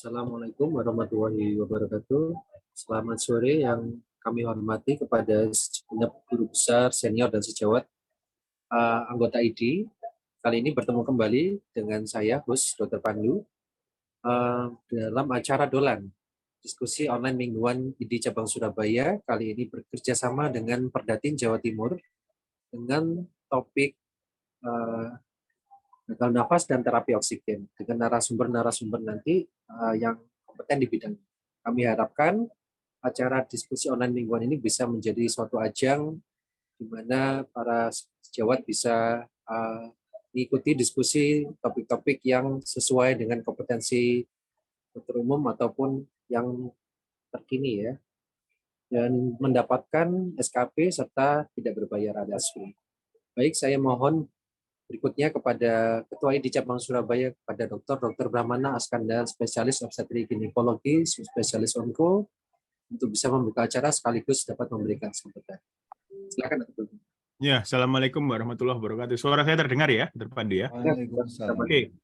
Assalamualaikum warahmatullahi wabarakatuh. Selamat sore yang kami hormati kepada segenap guru besar, senior, dan sejawat anggota ID. Kali ini bertemu kembali dengan saya, host Dr. Pandu, dalam acara Dolan, diskusi online mingguan ID Cabang Surabaya. Kali ini bekerja sama dengan Perdatin Jawa Timur dengan topik gagal nafas dan terapi oksigen dengan narasumber-narasumber nanti yang kompeten di bidang. Kami harapkan acara diskusi online mingguan ini bisa menjadi suatu ajang di mana para sejawat bisa mengikuti diskusi topik-topik yang sesuai dengan kompetensi dokter umum ataupun yang terkini ya, dan mendapatkan SKP serta tidak berbayar alias free. Baik, saya mohon berikutnya kepada Ketua ID Cabang Surabaya, kepada Dr. Brahmana Askandar, spesialis obstetrik ginekologi, spesialis onko, untuk bisa membuka acara sekaligus dapat memberikan sambutan. Silakan, Dr. Ya, Assalamualaikum warahmatullahi wabarakatuh. Suara saya terdengar ya, Dr. Pandu ya? Waalaikumsalam. Oke.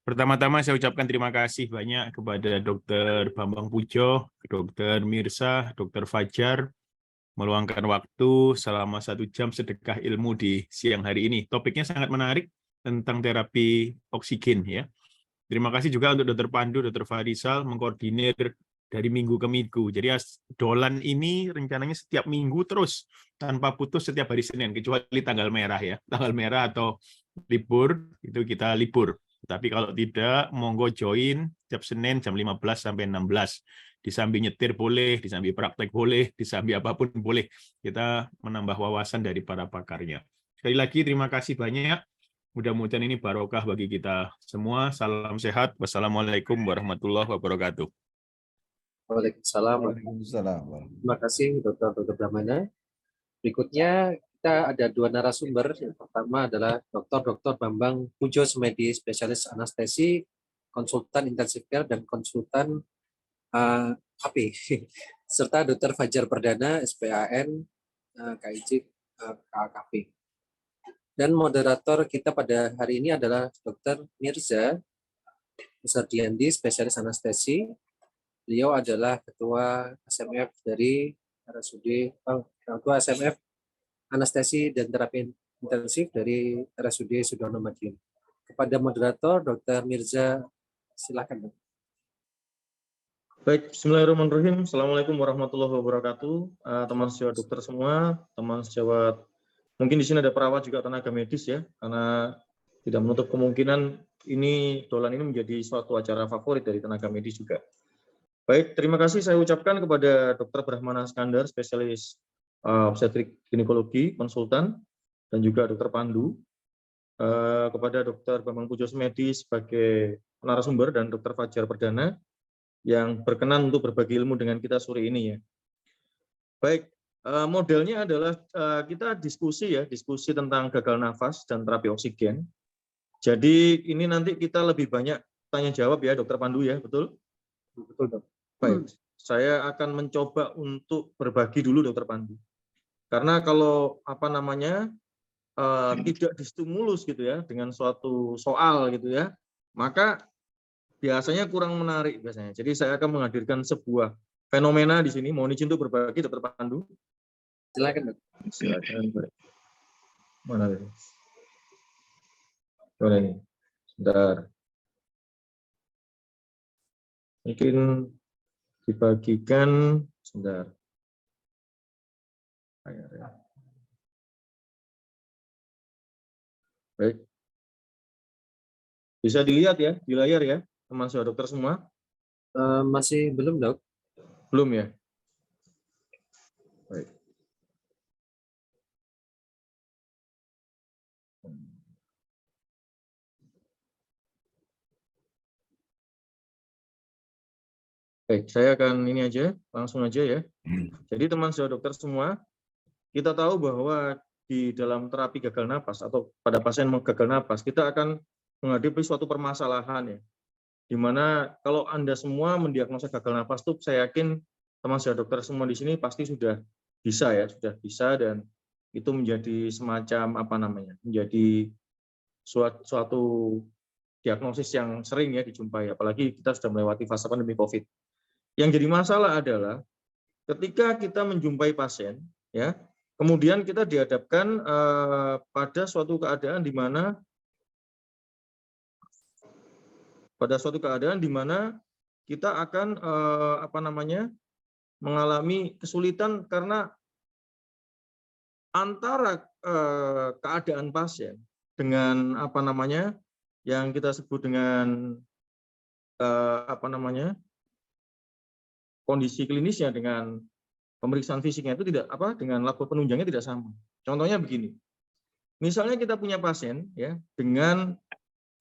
Pertama-tama saya ucapkan terima kasih banyak kepada Dr. Bambang Pujo, Dr. Mirza, Dr. Fajar, meluangkan waktu selama 1 jam sedekah ilmu di siang hari ini. Topiknya sangat menarik tentang terapi oksigen ya. Terima kasih juga untuk Dr. Pandu, Dr. Farisal mengkoordinir dari minggu ke minggu. Jadi Dolan ini rencananya setiap minggu terus tanpa putus setiap hari Senin kecuali tanggal merah ya. Tanggal merah atau libur itu kita libur. Tapi kalau tidak, monggo join tiap Senin jam 15 sampai 16. Disambi nyetir boleh, disambi praktek boleh, disambi apapun boleh. Kita menambah wawasan dari para pakarnya. Sekali lagi terima kasih banyak. Mudah-mudahan ini barokah bagi kita semua. Salam sehat. Wassalamualaikum warahmatullahi wabarakatuh. Waalaikumsalam. Terima kasih Dr. Brahmana. Berikutnya kita ada 2 narasumber. Yang pertama adalah Dr. Bambang Pujo Sumedi, spesialis anestesi, konsultan intensive care dan konsultan HP, serta Dr. Fajar Perdana, SPAN, KIJ, KKP. Dan moderator kita pada hari ini adalah Dr. Mirza Musardiandi, spesialis anestesi. Beliau adalah ketua SMF dari RSUD, ketua SMF anestesi dan terapi intensif dari RSUD Sudono Madiun. Kepada moderator Dr. Mirza, silakan. Baik, bismillahirrahmanirrahim. Assalamualaikum warahmatullahi wabarakatuh. Teman sejawat dokter semua, teman sejawat, mungkin di sini ada perawat juga tenaga medis ya, karena tidak menutup kemungkinan ini Dolan ini menjadi suatu acara favorit dari tenaga medis juga. Baik, terima kasih saya ucapkan kepada Dr. Brahmana Askandar, spesialis obstetrik ginekologi, konsultan, dan juga Dr. Pandu, kepada Dr. Bambang Pujo Sumedi sebagai narasumber dan Dr. Fajar Perdana yang berkenan untuk berbagi ilmu dengan kita sore ini ya. Baik, modelnya adalah kita diskusi tentang gagal nafas dan terapi oksigen. Jadi ini nanti kita lebih banyak tanya jawab ya, Dr. Pandu ya, betul? Betul, Dok. Baik, saya akan mencoba untuk berbagi dulu, Dr. Pandu. Karena kalau tidak distimulus gitu ya dengan suatu soal gitu ya, maka biasanya kurang menarik biasanya. Jadi saya akan menghadirkan sebuah fenomena di sini. Mohon izin untuk berbagi, Dr. Pandu. Silakan, Dok. Silakan. Mana ini? Mana ini? Sebentar. Mungkin dibagikan sebentar. Baik. Bisa dilihat ya di layar ya, teman sejawat dokter semua? Masih belum, Dok? Belum ya? Baik. Baik, saya akan ini aja, langsung aja ya. Jadi teman sejawat dokter semua, kita tahu bahwa di dalam terapi gagal napas atau pada pasien gagal napas, kita akan menghadapi suatu permasalahan ya. Di mana kalau Anda semua mendiagnosa gagal napas itu, saya yakin teman sejawat dokter semua di sini pasti sudah bisa dan itu menjadi semacam menjadi suatu diagnosis yang sering ya dijumpai, apalagi kita sudah melewati fase pandemi COVID. Yang jadi masalah adalah ketika kita menjumpai pasien, ya, kemudian kita dihadapkan pada suatu keadaan di mana kita akan mengalami kesulitan karena antara keadaan pasien dengan yang kita sebut dengan kondisi klinisnya dengan pemeriksaan fisiknya itu tidak dengan labor penunjangnya tidak sama. Contohnya begini. Misalnya kita punya pasien ya dengan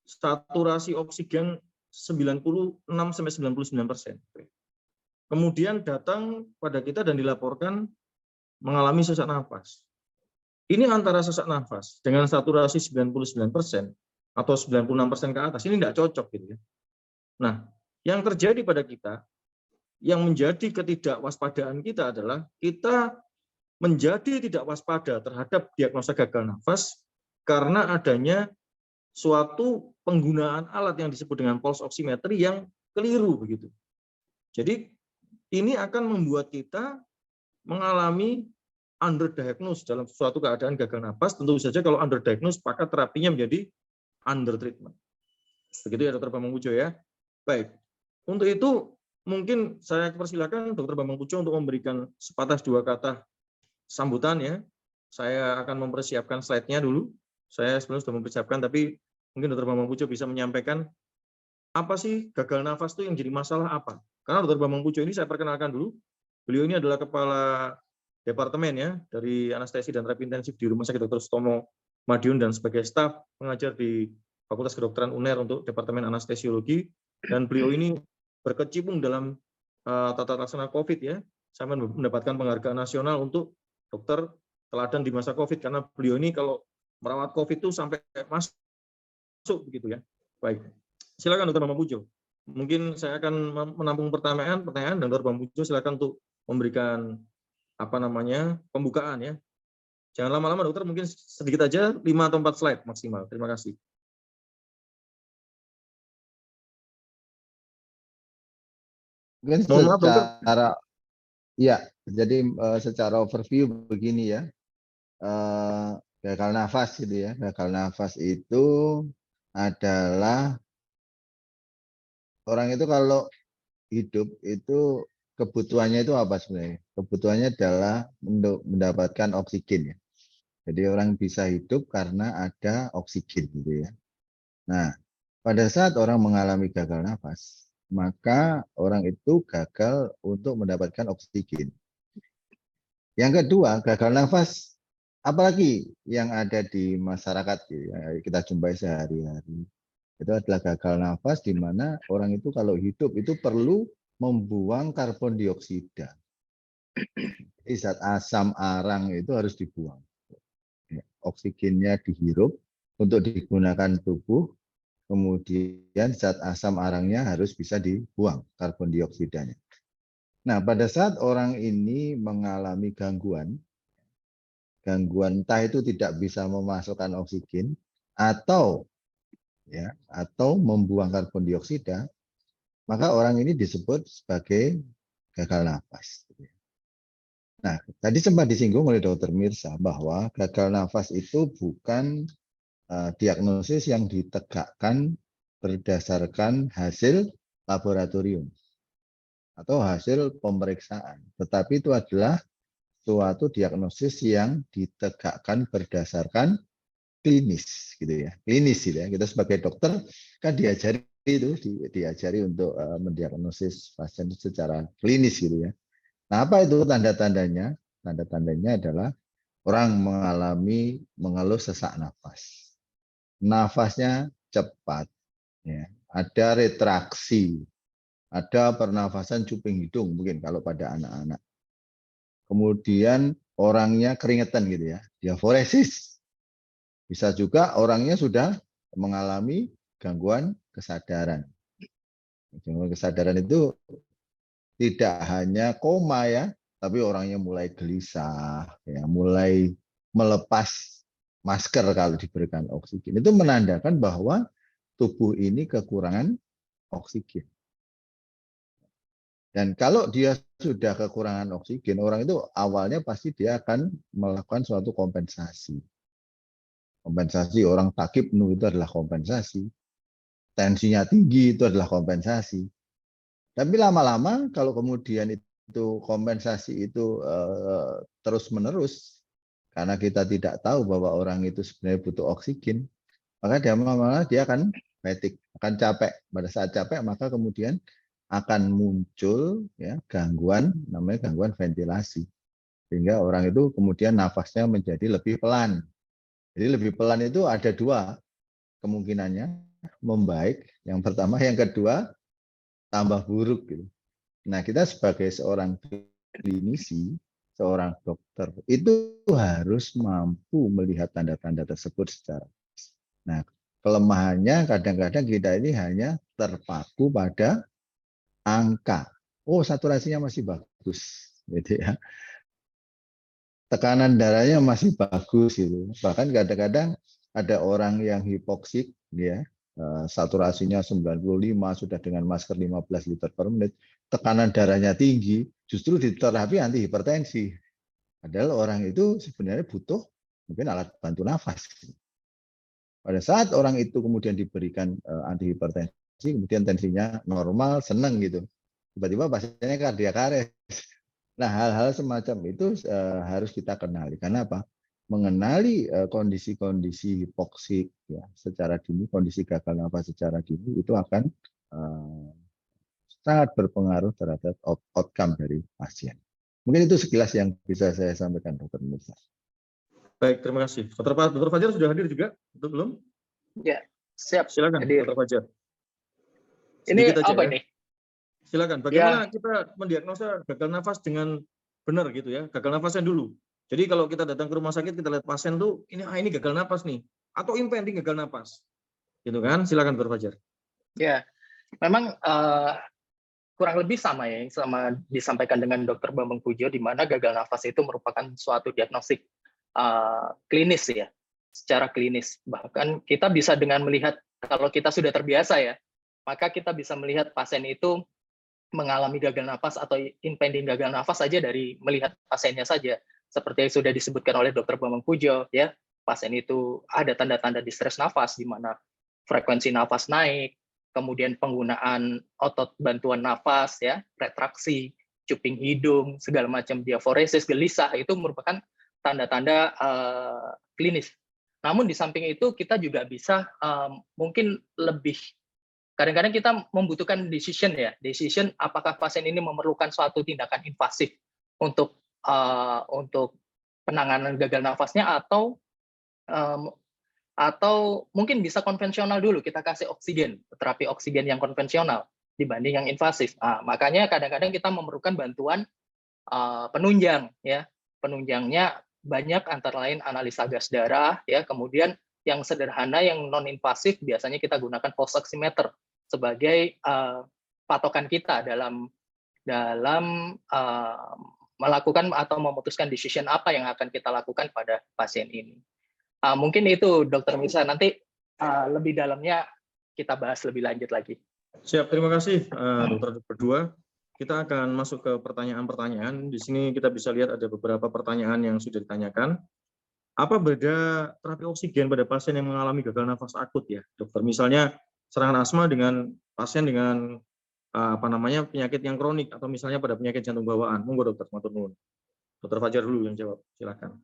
saturasi oksigen 96 sampai 99%. Kemudian datang pada kita dan dilaporkan mengalami sesak nafas. Ini antara sesak nafas dengan saturasi 99% atau 96% ke atas, ini tidak cocok gitu ya. Nah, yang terjadi pada kita, yang menjadi ketidakwaspadaan kita adalah kita menjadi tidak waspada terhadap diagnosa gagal nafas karena adanya suatu penggunaan alat yang disebut dengan pulse oximetry yang keliru begitu. Jadi ini akan membuat kita mengalami underdiagnosed dalam suatu keadaan gagal nafas. Tentu saja kalau underdiagnosed maka terapinya menjadi undertreatment. Begitu ya Dr. Bambang Pujo ya. Baik. Untuk itu mungkin saya persilakan Dr. Bambang Pujo untuk memberikan sepatah dua kata sambutan ya. Saya akan mempersiapkan slide-nya dulu. Saya sebenarnya sudah mempersiapkan, tapi mungkin Dr. Bambang Pujo bisa menyampaikan apa sih gagal nafas itu yang jadi masalah apa. Karena Dr. Bambang Pujo ini saya perkenalkan dulu. Beliau ini adalah kepala departemen ya dari anestesi dan terapi intensif di Rumah Sakit Dr. Sutomo Madiun dan sebagai staf pengajar di Fakultas Kedokteran UNER untuk Departemen Anestesiologi, dan beliau ini berkecimpung dalam tata laksana COVID ya, sampai mendapatkan penghargaan nasional untuk dokter teladan di masa COVID, karena beliau ini kalau merawat COVID itu sampai masuk begitu ya. Baik, silakan Dr. Bambang Pujo. Mungkin saya akan menampung pertanyaan dan Dr. Bambang Pujo silakan untuk memberikan pembukaan ya. Jangan lama-lama dokter, mungkin sedikit aja 5 atau 4 slide maksimal. Terima kasih. Mungkin Mohon maaf, dokter. Secara overview begini ya. Gagal nafas gitu ya. Gagal nafas itu adalah orang itu kalau hidup itu kebutuhannya itu apa sebenarnya? Kebutuhannya adalah mendapatkan oksigen ya. Jadi orang bisa hidup karena ada oksigen gitu ya. Nah, pada saat orang mengalami gagal nafas, maka orang itu gagal untuk mendapatkan oksigen. Yang kedua, gagal nafas, apalagi yang ada di masyarakat ya, kita jumpai sehari-hari, itu adalah gagal nafas di mana orang itu kalau hidup itu perlu membuang karbon dioksida. Jadi zat asam arang itu harus dibuang. Oksigennya dihirup untuk digunakan tubuh, kemudian zat asam arangnya harus bisa dibuang, karbon dioksidanya. Nah, pada saat orang ini mengalami gangguan entah itu tidak bisa memasukkan oksigen atau membuang karbon dioksida, maka orang ini disebut sebagai gagal nafas. Nah, tadi sempat disinggung oleh Dr. Mirsa bahwa gagal nafas itu bukan diagnosis yang ditegakkan berdasarkan hasil laboratorium atau hasil pemeriksaan, tetapi itu adalah suatu diagnosis yang ditegakkan berdasarkan klinis gitu ya. Klinis gitu ya. Kita sebagai dokter kan diajari untuk mendiagnosis pasien secara klinis gitu ya. Nah, apa itu tanda-tandanya? Tanda-tandanya adalah orang mengeluh sesak nafas. Nafasnya cepat, ya. Ada retraksi, ada pernafasan cuping hidung mungkin kalau pada anak-anak. Kemudian orangnya keringetan gitu ya, diaforesis. Bisa juga orangnya sudah mengalami gangguan kesadaran. Gangguan kesadaran itu tidak hanya koma ya, tapi orangnya mulai gelisah, ya, mulai melepas masker kalau diberikan oksigen. Itu menandakan bahwa tubuh ini kekurangan oksigen. Dan kalau dia sudah kekurangan oksigen, orang itu awalnya pasti dia akan melakukan suatu kompensasi. Kompensasi orang sakit itu adalah kompensasi. Tensinya tinggi itu adalah kompensasi. Tapi lama-lama kalau kemudian itu kompensasi itu terus-menerus, karena kita tidak tahu bahwa orang itu sebenarnya butuh oksigen, maka dia akan fatigue, akan capek. Pada saat capek maka kemudian akan muncul ya gangguan, namanya gangguan ventilasi, sehingga orang itu kemudian nafasnya menjadi lebih pelan. Jadi lebih pelan itu ada dua kemungkinannya, membaik yang pertama, yang kedua tambah buruk gitu. Nah, kita sebagai seorang klinisi, seorang dokter itu harus mampu melihat tanda-tanda tersebut secara. Nah, kelemahannya kadang-kadang kita ini hanya terpaku pada angka. Oh, saturasinya masih bagus, gitu ya. Tekanan darahnya masih bagus, gitu. Bahkan kadang-kadang ada orang yang hipoksik, ya, saturasinya 95 sudah dengan masker 15 liter per menit, tekanan darahnya tinggi, justru diterapi anti hipertensi. Padahal orang itu sebenarnya butuh mungkin alat bantu nafas. Pada saat orang itu kemudian diberikan anti hipertensi, kemudian tensinya normal, senang gitu. Tiba-tiba pasiennya kardiak arrest. Nah, hal-hal semacam itu harus kita kenali. Karena apa? Mengenali kondisi-kondisi hipoksik ya, secara dini, kondisi gagal nafas secara dini itu akan sangat berpengaruh terhadap outcome dari pasien. Mungkin itu sekilas yang bisa saya sampaikan, Dr. Mirsa. Baik, terima kasih. Dr. Fajar sudah hadir juga, atau belum? Ya, siap. Silakan, Hadir. Dr. Fajar. Ini Sedikit aja, apa ya. ini? Silakan. Bagaimana kita mendiagnosa gagal nafas dengan benar gitu ya? Gagal nafasnya dulu. Jadi kalau kita datang ke rumah sakit, kita lihat pasien tuh ini gagal nafas nih, atau impending gagal nafas, gitu kan? Silakan, Dr. Fajar. Ya, memang kurang lebih sama ya, sama disampaikan dengan Dr. Bambang Pujo, di mana gagal nafas itu merupakan suatu diagnostik klinis ya, secara klinis. Bahkan kita bisa dengan melihat, kalau kita sudah terbiasa ya, maka kita bisa melihat pasien itu mengalami gagal nafas atau impending gagal nafas saja dari melihat pasiennya saja. Seperti yang sudah disebutkan oleh Dr. Bambang Pujo, ya, pasien itu ada tanda-tanda distress nafas, di mana frekuensi nafas naik, kemudian penggunaan otot bantuan nafas, ya, retraksi, cuping hidung, segala macam diaforesis, gelisah, itu merupakan tanda-tanda klinis. Namun di samping itu kita juga bisa mungkin lebih, kadang-kadang kita membutuhkan decision apakah pasien ini memerlukan suatu tindakan invasif untuk penanganan gagal nafasnya, atau mungkin bisa konvensional dulu, kita kasih oksigen, terapi oksigen yang konvensional dibanding yang invasif. Makanya kadang-kadang kita memerlukan bantuan penunjang, ya. Penunjangnya banyak, antara lain analisa gas darah, ya. Kemudian yang sederhana, yang non invasif, biasanya kita gunakan pulse oximeter sebagai patokan kita dalam melakukan atau memutuskan decision apa yang akan kita lakukan pada pasien ini. Mungkin itu, Dr. Mirsa, nanti lebih dalamnya kita bahas lebih lanjut lagi. Siap, terima kasih dokter berdua. Kita akan masuk ke pertanyaan-pertanyaan. Di sini kita bisa lihat ada beberapa pertanyaan yang sudah ditanyakan. Apa beda terapi oksigen pada pasien yang mengalami gagal nafas akut ya, dokter? Misalnya serangan asma dengan pasien dengan penyakit yang kronik, atau misalnya pada penyakit jantung bawaan. Monggo dokter, matur nuwun. Dokter Fajar dulu yang jawab, silakan.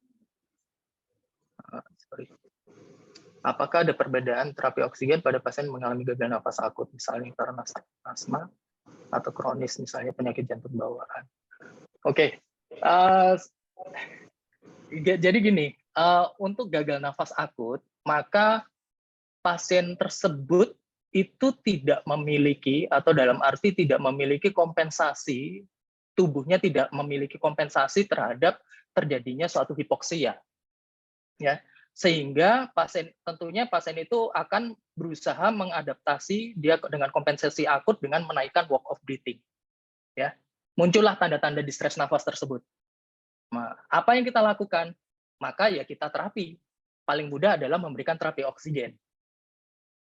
Apakah ada perbedaan terapi oksigen pada pasien mengalami gagal nafas akut, misalnya karena asma atau kronis, misalnya penyakit jantung bawaan? Oke. Jadi gini, untuk gagal nafas akut, maka pasien tersebut itu tidak memiliki, atau dalam arti tidak memiliki kompensasi, tubuhnya tidak memiliki kompensasi terhadap terjadinya suatu hipoksia, ya, sehingga tentunya pasien itu akan berusaha mengadaptasi dia dengan kompensasi akut dengan menaikkan walk of breathing, ya. Muncullah tanda-tanda distress nafas tersebut. Nah, apa yang kita lakukan? Maka ya kita terapi. Paling mudah adalah memberikan terapi oksigen.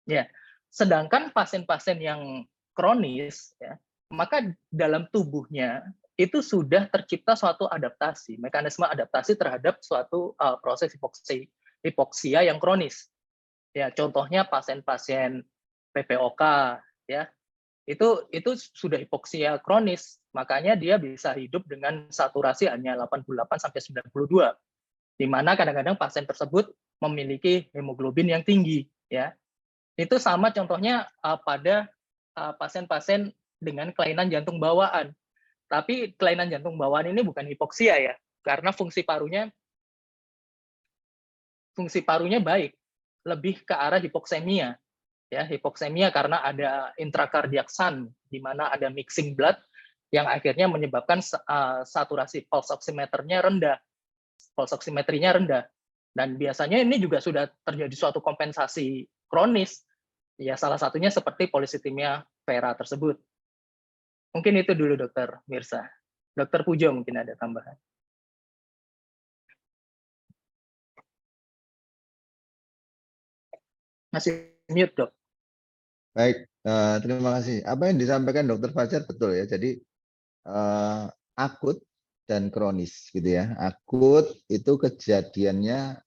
Ya, Sedangkan pasien-pasien yang kronis, ya, maka dalam tubuhnya itu sudah tercipta suatu adaptasi, mekanisme adaptasi terhadap suatu proses hipoksia yang kronis. Ya, contohnya pasien-pasien PPOK, ya, itu sudah hipoksia kronis, makanya dia bisa hidup dengan saturasi hanya 88-92, di mana kadang-kadang pasien tersebut memiliki hemoglobin yang tinggi, ya. Itu sama contohnya pada pasien-pasien dengan kelainan jantung bawaan. Tapi kelainan jantung bawaan ini bukan hipoksia ya, karena fungsi parunya baik, lebih ke arah hipoksemia. Ya, hipoksemia karena ada intrakardiak shunt, di mana ada mixing blood yang akhirnya menyebabkan saturasi pulse oximetrinya rendah. Dan biasanya ini juga sudah terjadi suatu kompensasi kronis. Ya, salah satunya seperti polisitemia vera tersebut. Mungkin itu dulu, Dokter Mirsa. Dokter Pujo mungkin ada tambahan. Masih mute, Dok. Baik, terima kasih. Apa yang disampaikan Dokter Fajar betul ya. Jadi akut dan kronis gitu ya. Akut itu kejadiannya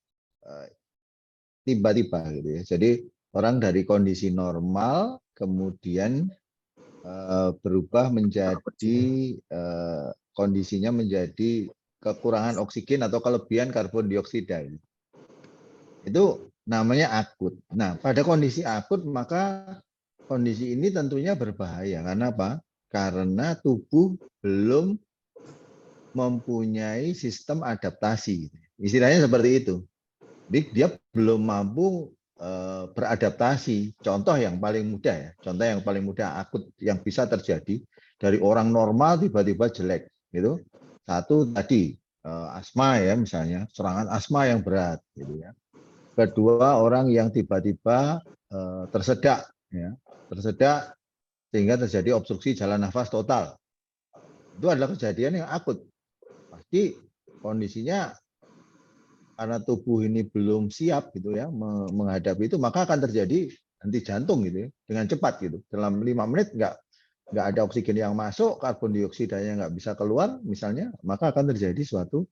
tiba-tiba gitu ya. Jadi orang dari kondisi normal kemudian berubah menjadi kondisinya menjadi kekurangan oksigen atau kelebihan karbon dioksida. Itu namanya akut. Nah, pada kondisi akut maka kondisi ini tentunya berbahaya. Karena apa? Karena tubuh belum mempunyai sistem adaptasi. Istilahnya seperti itu. Jadi dia belum mampu beradaptasi. Contoh yang paling mudah ya. Contoh yang paling mudah akut yang bisa terjadi dari orang normal tiba-tiba jelek. Gitu. Satu tadi asma ya misalnya, serangan asma yang berat gitu ya. Kedua, orang yang tiba-tiba tersedak ya. Tersedak sehingga terjadi obstruksi jalan nafas total. Itu adalah kejadian yang akut. Pasti kondisinya karena tubuh ini belum siap gitu ya menghadapi itu, maka akan terjadi henti jantung gitu ya, dengan cepat gitu. Dalam 5 menit nggak ada oksigen yang masuk, karbon dioksidanya nggak bisa keluar misalnya, maka akan terjadi suatu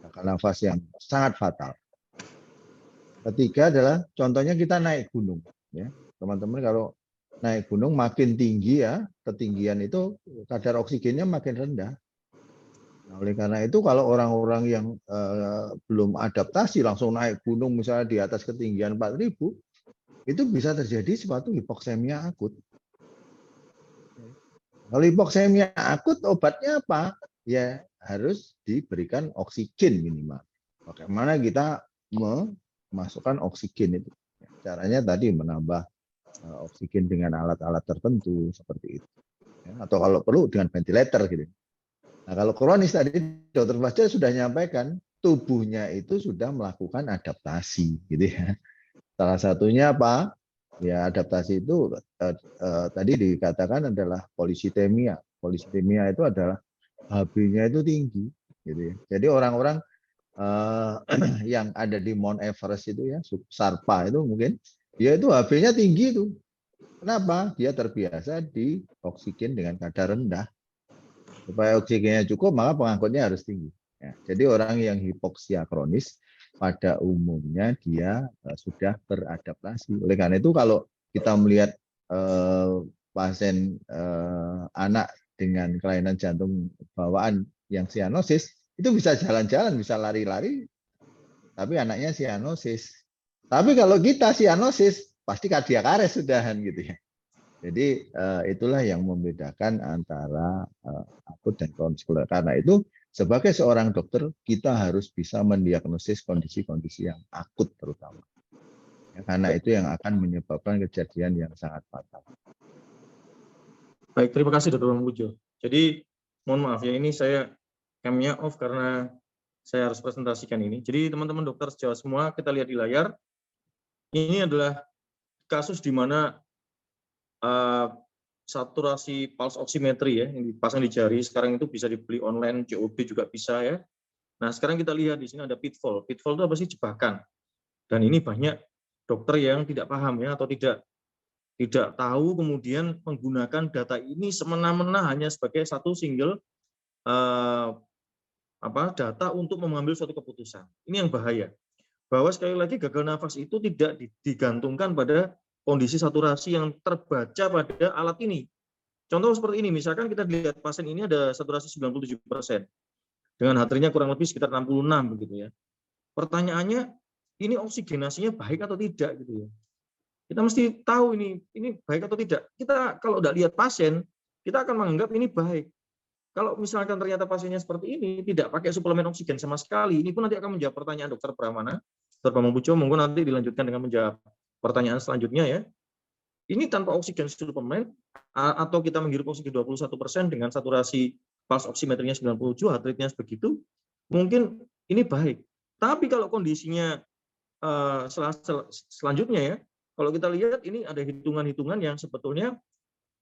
gagal nafas yang sangat fatal. Ketiga adalah contohnya kita naik gunung ya. Teman-teman kalau naik gunung makin tinggi ya, ketinggian itu kadar oksigennya makin rendah. Nah, oleh karena itu kalau orang-orang yang belum adaptasi langsung naik gunung misalnya di atas ketinggian 4.000, itu bisa terjadi suatu hipoksemia akut. Kalau hipoksemia akut obatnya apa? Ya harus diberikan oksigen minimal. Bagaimana kita memasukkan oksigen itu? Caranya tadi menambah oksigen dengan alat-alat tertentu seperti itu. Atau kalau perlu dengan ventilator gitu. Nah, kalau kronis tadi Dokter Fajar sudah menyampaikan tubuhnya itu sudah melakukan adaptasi gitu ya. Salah satunya apa? Ya adaptasi itu tadi dikatakan adalah polisitemia. Polisitemia itu adalah HB-nya itu tinggi gitu ya. Jadi orang-orang yang ada di Mount Everest itu ya, Sarpa itu mungkin dia itu HB-nya tinggi itu. Kenapa? Dia terbiasa di oksigen dengan kadar rendah. Supaya oksigennya cukup, maka pengangkutnya harus tinggi. Ya, jadi orang yang hipoksia kronis pada umumnya dia sudah beradaptasi. Oleh karena itu kalau kita melihat pasien anak dengan kelainan jantung bawaan yang sianosis, itu bisa jalan-jalan, bisa lari-lari, tapi anaknya sianosis. Tapi kalau kita sianosis, pasti kardiak arrest sudahan gitu ya. Jadi itulah yang membedakan antara akut dan kronis. Karena itu sebagai seorang dokter kita harus bisa mendiagnosis kondisi-kondisi yang akut terutama. Ya, karena itu yang akan menyebabkan kejadian yang sangat fatal. Baik, terima kasih Dr. Pujo. Jadi mohon maaf ya, ini saya cam-nya off karena saya harus presentasikan ini. Jadi teman-teman dokter sejauh semua kita lihat di layar. Ini adalah kasus di mana saturasi pulse oximetry ya yang dipasang di jari sekarang itu bisa dibeli online, COB juga bisa ya. Nah sekarang kita lihat di sini ada pitfall. Pitfall itu apa sih? Jebakan. Dan ini banyak dokter yang tidak paham ya, atau tidak tahu kemudian menggunakan data ini semena-mena hanya sebagai satu single data untuk mengambil suatu keputusan. Ini yang bahaya. Bahwa sekali lagi gagal nafas itu tidak digantungkan pada kondisi saturasi yang terbaca pada alat ini. Contoh seperti ini, misalkan kita lihat pasien ini ada saturasi 97%, dengan HT-nya kurang lebih sekitar 66 begitu ya. Pertanyaannya, ini oksigenasinya baik atau tidak gitu ya. Kita mesti tahu ini baik atau tidak. Kita kalau tidak lihat pasien, kita akan menganggap ini baik. Kalau misalkan ternyata pasiennya seperti ini, tidak pakai suplemen oksigen sama sekali, ini pun nanti akan menjawab pertanyaan Dokter Pramana, Dr. Bambang Pujo, monggo nanti dilanjutkan dengan menjawab pertanyaan selanjutnya ya. Ini tanpa oksigen suplemen, atau kita menghirup oksigen 21% dengan saturasi pulse oximeternya 97, heart rate-nya begitu, mungkin ini baik. Tapi kalau kondisinya selanjutnya ya, kalau kita lihat ini ada hitungan-hitungan yang sebetulnya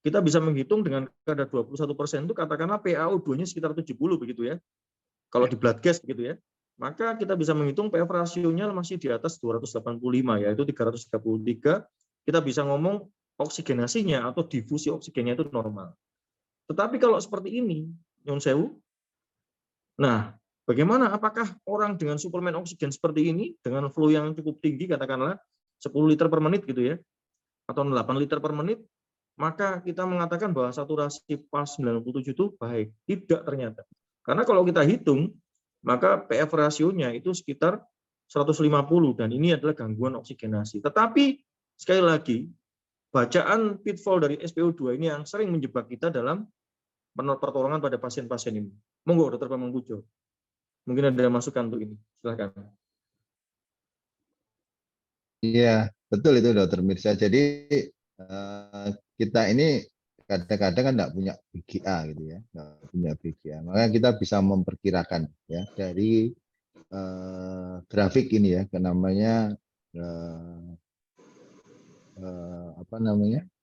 kita bisa menghitung dengan kadar 21% itu katakanlah PaO2-nya sekitar 70 begitu ya. Kalau di blood gas begitu ya. Maka kita bisa menghitung PF rasionya masih di atas 285 yaitu 333. Kita bisa ngomong oksigenasinya atau difusi oksigennya itu normal. Tetapi kalau seperti ini, nyun sewu. Nah, bagaimana apakah orang dengan suplemen oksigen seperti ini dengan flow yang cukup tinggi katakanlah 10 liter per menit gitu ya atau 8 liter per menit, maka kita mengatakan bahwa saturasi pulse 97 itu baik. Tidak ternyata. Karena kalau kita hitung, maka PF rasionya itu sekitar 150 dan ini adalah gangguan oksigenasi. Tetapi sekali lagi, bacaan pitfall dari SpO2 ini yang sering menjebak kita dalam pertolongan pada pasien-pasien ini. Monggo Dr. Bambang Pujo. Mungkin ada masukan untuk ini. Silakan. Iya, betul itu Dokter Mirza. Jadi kita ini kadang-kadang kan nggak punya BGA gitu ya, nggak punya BGA. Makanya kita bisa memperkirakan ya dari grafik ini ya, namanya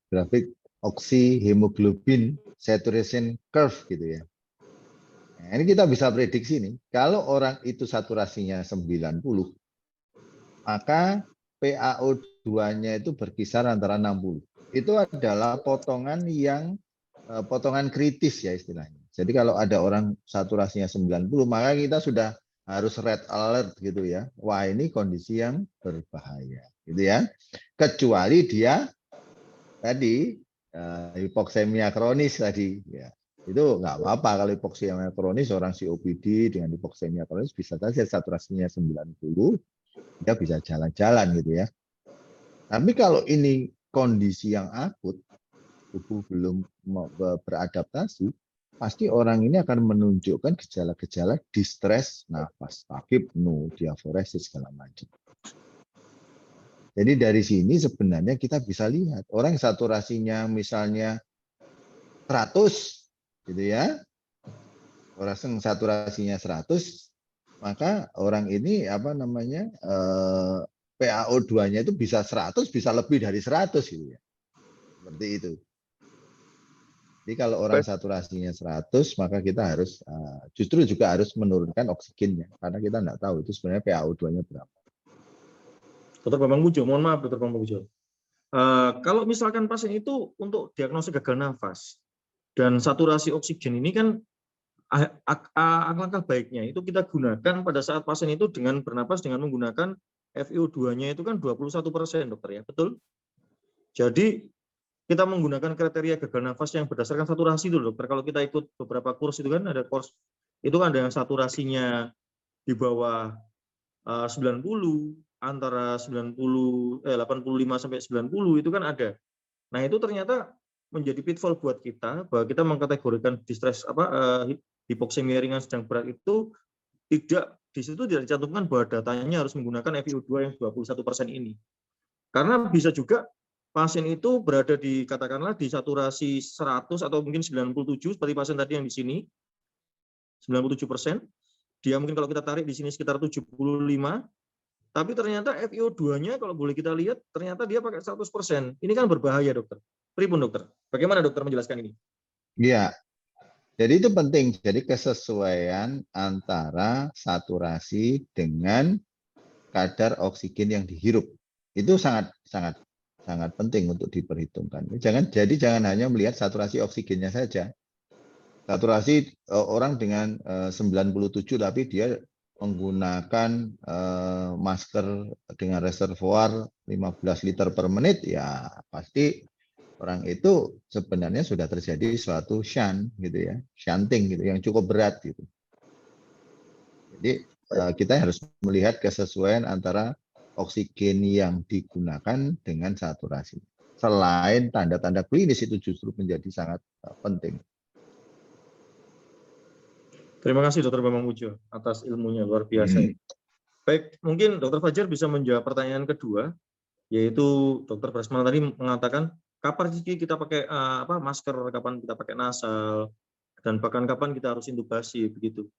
grafik oksihemoglobin saturation curve gitu ya. Nah, ini kita bisa prediksi nih, kalau orang itu saturasinya 90, maka PaO2-nya itu berkisar antara 60. Itu adalah potongan yang potongan kritis ya istilahnya. Jadi kalau ada orang saturasinya 90, maka kita sudah harus red alert gitu ya. Wah, ini kondisi yang berbahaya gitu ya. Kecuali dia tadi hipoksemia kronis tadi ya. Itu nggak apa-apa kalau hipoksemia kronis, orang COPD dengan hipoksemia kronis bisa saja saturasinya 90, dia bisa jalan-jalan gitu ya. Tapi kalau ini kondisi yang akut, tubuh belum beradaptasi, pasti orang ini akan menunjukkan gejala-gejala distress nafas, takipnu, diaforesis segala macam. Jadi dari sini sebenarnya kita bisa lihat orang saturasinya misalnya 100 gitu ya. Orang saturasinya 100, maka orang ini PaO2-nya itu bisa 100, bisa lebih dari 100 gitu ya. Seperti itu. Jadi kalau orang saturasinya 100, maka kita harus justru juga harus menurunkan oksigennya karena kita nggak tahu itu sebenarnya PaO2-nya berapa. Dr. Bambang Pujo, mohon maaf Dr. Bambang Pujo. Kalau misalkan pasien itu untuk diagnosis gagal nafas dan saturasi oksigen ini kan alangkah baiknya itu kita gunakan pada saat pasien itu dengan bernapas dengan menggunakan FiO2-nya itu kan 21%, dokter ya, betul? Jadi kita menggunakan kriteria gagal nafas yang berdasarkan saturasi itu, dokter. Kalau kita ikut beberapa kurs itu kan ada kurs itu kan ada yang saturasinya di bawah 90, antara 85 sampai 90 itu kan ada. Nah, itu ternyata menjadi pitfall buat kita bahwa kita mengkategorikan distress hipoksemia ringan sedang berat itu tidak di situ tidak dicantumkan bahwa datanya harus menggunakan FiO2 yang 21% ini. Karena bisa juga pasien itu berada di katakanlah di saturasi 100 atau mungkin 97 seperti pasien tadi yang di sini 97%. Dia mungkin kalau kita tarik di sini sekitar 75, tapi ternyata FiO2-nya kalau boleh kita lihat ternyata dia pakai 100%. Ini kan berbahaya, dokter. Pripun, dokter? Bagaimana dokter menjelaskan ini? Iya. Jadi itu penting. Jadi kesesuaian antara saturasi dengan kadar oksigen yang dihirup. Itu sangat penting untuk diperhitungkan. Jangan hanya melihat saturasi oksigennya saja. Saturasi orang dengan 97 tapi dia menggunakan masker dengan reservoir 15 liter per menit, ya pasti orang itu sebenarnya sudah terjadi suatu shunt gitu ya, shunting gitu yang cukup berat gitu. Jadi kita harus melihat kesesuaian antara oksigen yang digunakan dengan saturasi. Selain tanda-tanda klinis itu justru menjadi sangat penting. Terima kasih Dr. Bambang Pujo atas ilmunya, luar biasa. Baik, mungkin Dr. Fajar bisa menjawab pertanyaan kedua, yaitu Dr. Prasmana tadi mengatakan kapan sih kita pakai masker, kapan kita pakai nasal, dan bahkan kapan kita harus intubasi begitu.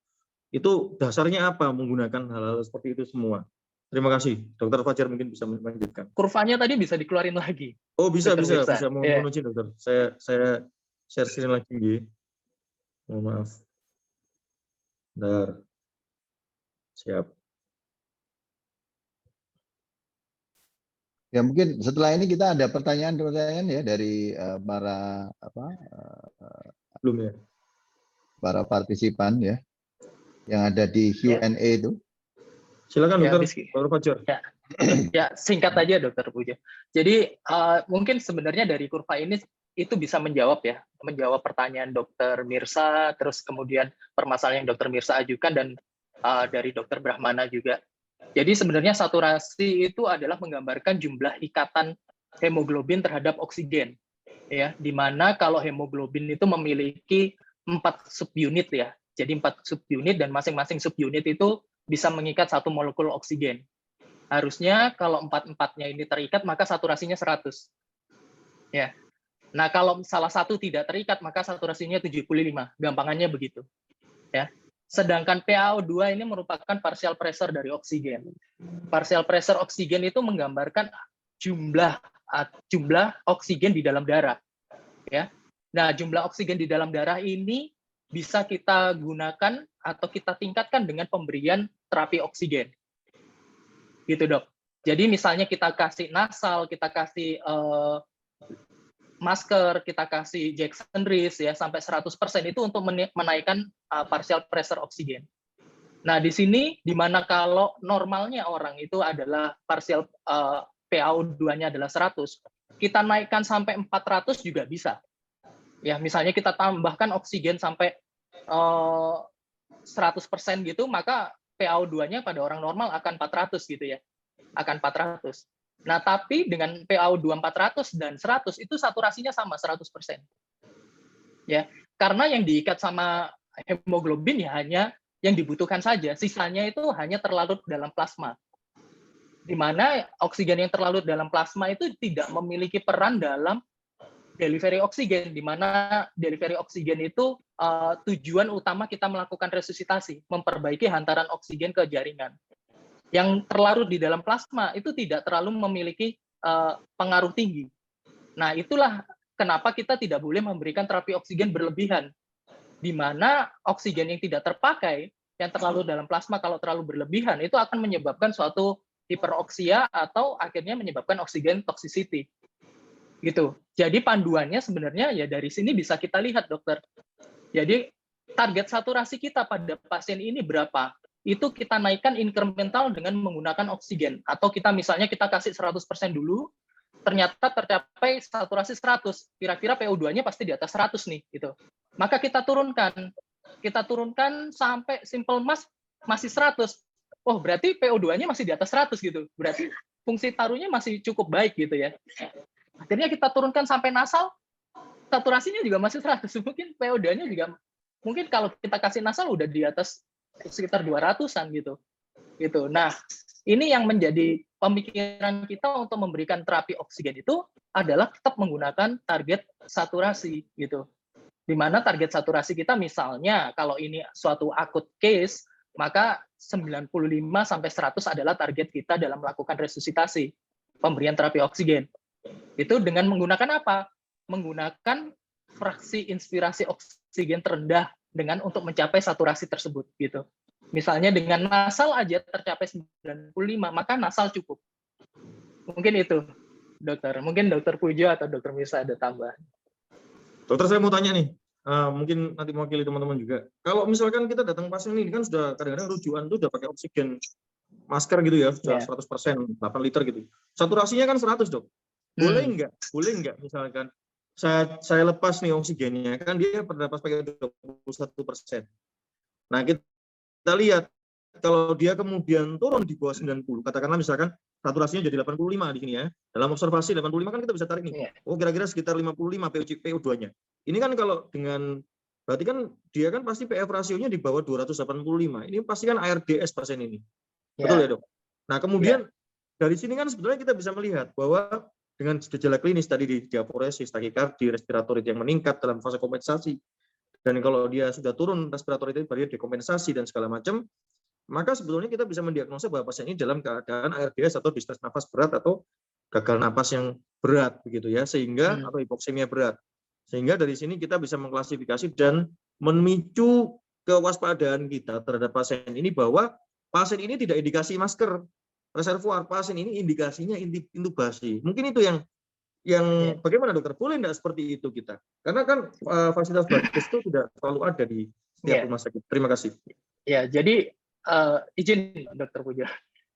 Itu dasarnya apa menggunakan hal-hal seperti itu semua? Terima kasih, Dr. Fajar mungkin bisa melanjutkan. Kurvanya tadi bisa dikeluarin lagi. Oh bisa Mirsa. mohon izin dokter. Saya share screen lagi. Mohon maaf. Bentar. Siap. Ya mungkin setelah ini kita ada pertanyaan ya dari para Belum ya. para partisipan ya yang ada di Q&A itu. Silakan Ya, Dr. Fajar. Ya, singkat aja Dr. Pujo. Jadi mungkin sebenarnya dari kurva ini itu bisa menjawab pertanyaan Dr. Mirsa, terus kemudian permasalahan yang Dr. Mirsa ajukan dan dari Dr. Brahmana juga. Jadi sebenarnya saturasi itu adalah menggambarkan jumlah ikatan hemoglobin terhadap oksigen, ya. Di mana kalau hemoglobin itu memiliki 4 subunit ya. Jadi 4 subunit dan masing-masing subunit itu bisa mengikat 1 molekul oksigen. Harusnya kalau 4-4-nya ini terikat maka saturasinya 100. Ya. Nah, kalau salah satu tidak terikat maka saturasinya 75. Gampangannya begitu. Ya. Sedangkan PaO2 ini merupakan partial pressure dari oksigen. Partial pressure oksigen itu menggambarkan jumlah oksigen di dalam darah. Ya. Nah, jumlah oksigen di dalam darah ini bisa kita gunakan atau kita tingkatkan dengan pemberian terapi oksigen. Gitu dok. Jadi misalnya kita kasih nasal, kita kasih masker, kita kasih Jackson Rees ya sampai 100% itu untuk menaikkan partial pressure oksigen. Nah di sini di mana kalau normalnya orang itu adalah partial PaO2-nya adalah 100, kita naikkan sampai 400 juga bisa. Ya misalnya kita tambahkan oksigen sampai 100% gitu, maka PaO2-nya pada orang normal akan 400 gitu ya. Akan 400. Nah, tapi dengan PaO2 400 dan 100 itu saturasinya sama 100%. Ya, karena yang diikat sama hemoglobin ya hanya yang dibutuhkan saja, sisanya itu hanya terlarut dalam plasma. Di mana oksigen yang terlarut dalam plasma itu tidak memiliki peran dalam delivery oksigen, di mana delivery oksigen itu tujuan utama kita melakukan resusitasi, memperbaiki hantaran oksigen ke jaringan. Yang terlarut di dalam plasma itu tidak terlalu memiliki pengaruh tinggi. Nah, itulah kenapa kita tidak boleh memberikan terapi oksigen berlebihan, di mana oksigen yang tidak terpakai, yang terlarut dalam plasma kalau terlalu berlebihan, itu akan menyebabkan suatu hiperoksia atau akhirnya menyebabkan oksigen toxicity. Gitu. Jadi panduannya sebenarnya ya dari sini bisa kita lihat dokter. Jadi target saturasi kita pada pasien ini berapa? Itu kita naikkan incremental dengan menggunakan oksigen. Atau kita misalnya kita kasih 100% dulu, ternyata tercapai saturasi 100. Kira-kira PO2-nya pasti di atas 100 nih. Gitu. Maka kita turunkan. Kita turunkan sampai simple mass masih 100. Oh, berarti PO2-nya masih di atas 100 gitu. Berarti fungsi taruhnya masih cukup baik gitu ya. Akhirnya kita turunkan sampai nasal, saturasinya juga masih 100. Mungkin PO2-nya juga, mungkin kalau kita kasih nasal udah di atas sekitar 200-an gitu. Nah, ini yang menjadi pemikiran kita untuk memberikan terapi oksigen itu adalah tetap menggunakan target saturasi gitu. Di mana target saturasi kita misalnya kalau ini suatu akut case, maka 95 sampai 100 adalah target kita dalam melakukan resusitasi, pemberian terapi oksigen. Itu dengan menggunakan apa? Menggunakan fraksi inspirasi oksigen terendah dengan untuk mencapai saturasi tersebut gitu. Misalnya dengan nasal aja tercapai 95, maka nasal cukup. Mungkin itu, dokter. Mungkin dokter Pujo atau dokter Mirsa ada tambahan. Dokter, saya mau tanya nih, mungkin nanti mewakili teman-teman juga. Kalau misalkan kita datang pasien ini kan sudah kadang-kadang rujukan itu udah pakai oksigen masker gitu ya, sudah 100%, 8 liter gitu. Saturasinya kan 100, Dok. Boleh nggak misalkan saya lepas nih oksigennya, kan dia bernapas pakai 21%. Nah, kita lihat kalau dia kemudian turun di bawah 90, katakanlah misalkan saturasinya jadi 85 di sini ya. Dalam observasi 85 kan kita bisa tarik nih. Oh, kira-kira sekitar 55 PO2-nya. Ini kan kalau dengan berarti kan dia kan pasti PF rasionya di bawah 285. Ini pasti kan ARDS pasien ini. Betul ya, Dok? Nah, kemudian dari sini kan sebetulnya kita bisa melihat bahwa dengan gejala klinis tadi di diaporesis, takikardi, respiratorit yang meningkat dalam fase kompensasi, dan kalau dia sudah turun respiratorit itu baru dekompensasi dan segala macam, maka sebetulnya kita bisa mendiagnosa bahwa pasien ini dalam keadaan ARDS atau distress nafas berat atau gagal napas yang berat begitu ya, sehingga atau hipoksemia berat. Sehingga dari sini kita bisa mengklasifikasi dan memicu kewaspadaan kita terhadap pasien ini bahwa pasien ini tidak indikasi masker reservoir, pasien ini indikasinya intubasi. Mungkin itu yang bagaimana, dokter? Boleh enggak seperti itu kita? Karena kan fasilitas badkes itu tidak selalu ada di setiap rumah sakit. Terima kasih. Ya, jadi izin dokter Pujo.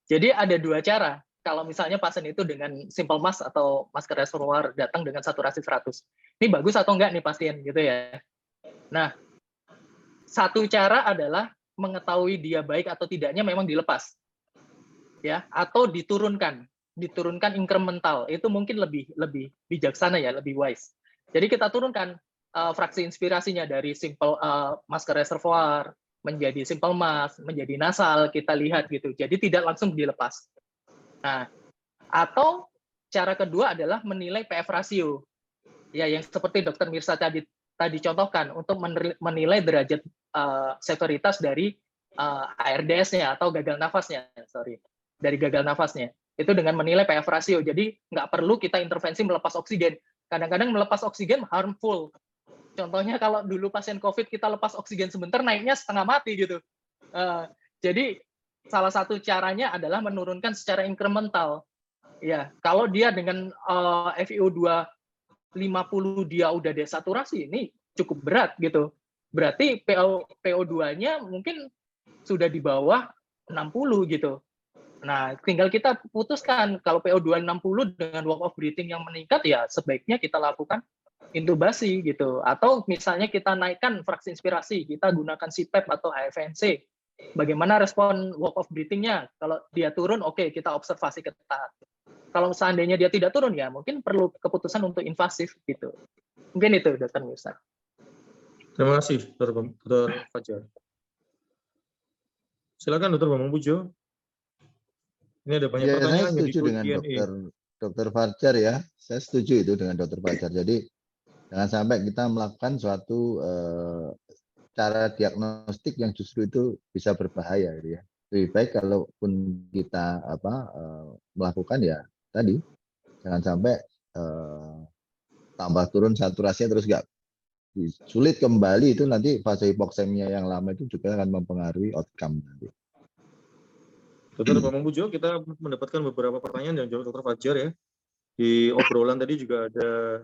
Jadi ada dua cara. Kalau misalnya pasien itu dengan simple mask atau masker reservoir datang dengan saturasi 100. Ini bagus atau enggak nih pasien gitu ya. Nah, satu cara adalah mengetahui dia baik atau tidaknya memang dilepas. Ya, atau diturunkan incremental. Itu mungkin lebih bijaksana ya, lebih wise. Jadi kita turunkan fraksi inspirasinya dari simple masker reservoir menjadi simple mask, menjadi nasal, kita lihat gitu. Jadi tidak langsung dilepas. Nah, atau cara kedua adalah menilai PF rasio. Ya, yang seperti Dokter Mirsa tadi contohkan untuk menilai derajat severitas dari ARDS-nya atau gagal nafasnya, dari gagal nafasnya. Itu dengan menilai PF rasio. Jadi nggak perlu kita intervensi melepas oksigen. Kadang-kadang melepas oksigen harmful. Contohnya kalau dulu pasien COVID kita lepas oksigen sebentar, naiknya setengah mati gitu. Jadi salah satu caranya adalah menurunkan secara incremental. Ya, kalau dia dengan FiO2 50 dia udah desaturasi, ini cukup berat gitu. Berarti PO2-nya mungkin sudah di bawah 60 gitu. Nah, tinggal kita putuskan kalau PO2 60 dengan walk of breathing yang meningkat, ya sebaiknya kita lakukan intubasi gitu. Atau misalnya kita naikkan fraksi inspirasi, kita gunakan CPAP atau HFNC. Bagaimana respon walk of breathing-nya? Kalau dia turun, oke, kita observasi ketat. Kalau seandainya dia tidak turun, ya mungkin perlu keputusan untuk invasif gitu. Mungkin itu, Dr. Mirsa. Terima kasih, Dr. Fajar. Silakan, Dr. Bambang Pujo. Ini ada banyak pertanyaan. Saya setuju dengan Dr. Fajar ya. Saya setuju itu dengan Dr. Fajar. Jadi jangan sampai kita melakukan suatu cara diagnostik yang justru itu bisa berbahaya, gitu ya. Lebih baik kalaupun kita melakukan ya tadi, jangan sampai tambah turun saturasinya terus nggak sulit kembali, itu nanti fase hipoksemia yang lama itu juga akan mempengaruhi outcome nanti. Dr. Bambang Pujo, kita mendapatkan beberapa pertanyaan yang jawab Dr. Fajar ya. Di obrolan tadi juga ada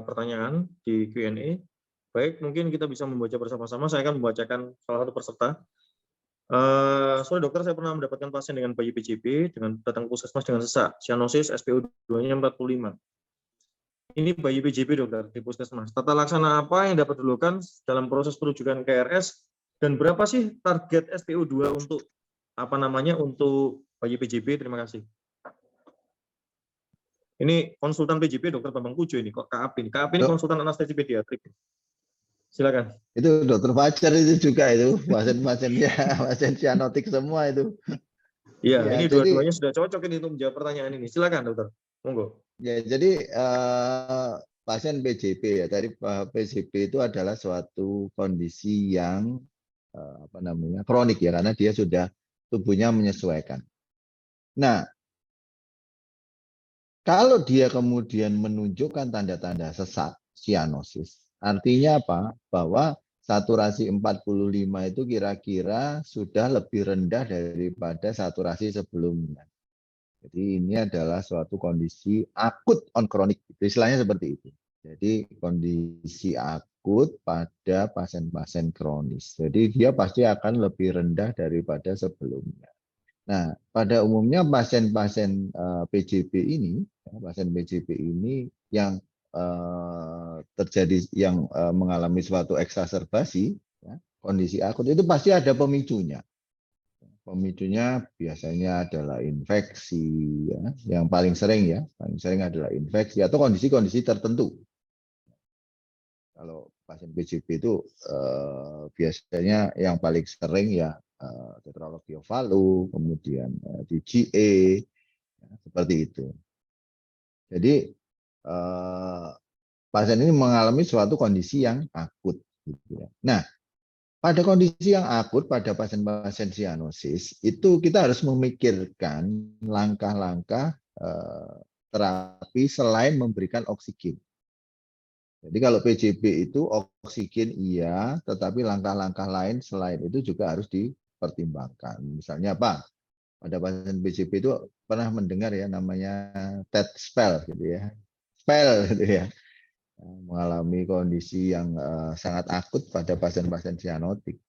pertanyaan di Q&A. Baik, mungkin kita bisa membaca bersama-sama. Saya akan membacakan salah satu peserta. Sorry dokter, saya pernah mendapatkan pasien dengan bayi PJB dengan datang puskesmas dengan sesak, cyanosis, SPO2-nya 45. Ini bayi PJB dokter di puskesmas. Tata laksana apa yang dapat dilakukan dalam proses perujukan KRS, dan berapa sih target SPO2 untuk untuk bayi PJB? Terima kasih. Ini konsultan PJB Dr. Bambang Pujo ini, kok KAP ini? KAP ini konsultan anestesi pediatrik. Silakan. Itu Dr. Fajar itu juga itu, pasien-pasiennya, pasien cyanotik semua itu. Iya, ya, ini dua-duanya sudah cocok ini untuk menjawab pertanyaan ini. Silakan dokter, monggo. Ya, jadi pasien PJB ya, dari PJB itu adalah suatu kondisi yang kronik ya, karena dia sudah tubuhnya menyesuaikan. Nah, kalau dia kemudian menunjukkan tanda-tanda sesak, cyanosis, artinya apa? Bahwa saturasi 45 itu kira-kira sudah lebih rendah daripada saturasi sebelumnya. Jadi ini adalah suatu kondisi akut on kronik, istilahnya seperti itu. Jadi kondisi akut pada pasien-pasien kronis. Jadi dia pasti akan lebih rendah daripada sebelumnya. Nah, pada umumnya pasien-pasien PJB ini, pasien PJB ini yang terjadi, yang mengalami suatu eksaserbasi, ya, kondisi akut itu pasti ada pemicunya. Pemicunya biasanya adalah infeksi, ya, yang paling sering adalah infeksi atau kondisi-kondisi tertentu. Kalau pasien PJB itu biasanya yang paling sering ya tetralogy of Fallot, kemudian TGA, ya, seperti itu. Jadi pasien ini mengalami suatu kondisi yang akut. Gitu ya. Nah, pada kondisi yang akut, pada pasien-pasien sianosis, itu kita harus memikirkan langkah-langkah terapi selain memberikan oksigen. Jadi kalau PJB itu oksigen iya, tetapi langkah-langkah lain selain itu juga harus dipertimbangkan. Misalnya apa? Pada pasien PJB itu pernah mendengar ya namanya TET spell gitu ya. Spell gitu ya. Mengalami kondisi yang sangat akut pada pasien-pasien sianotik.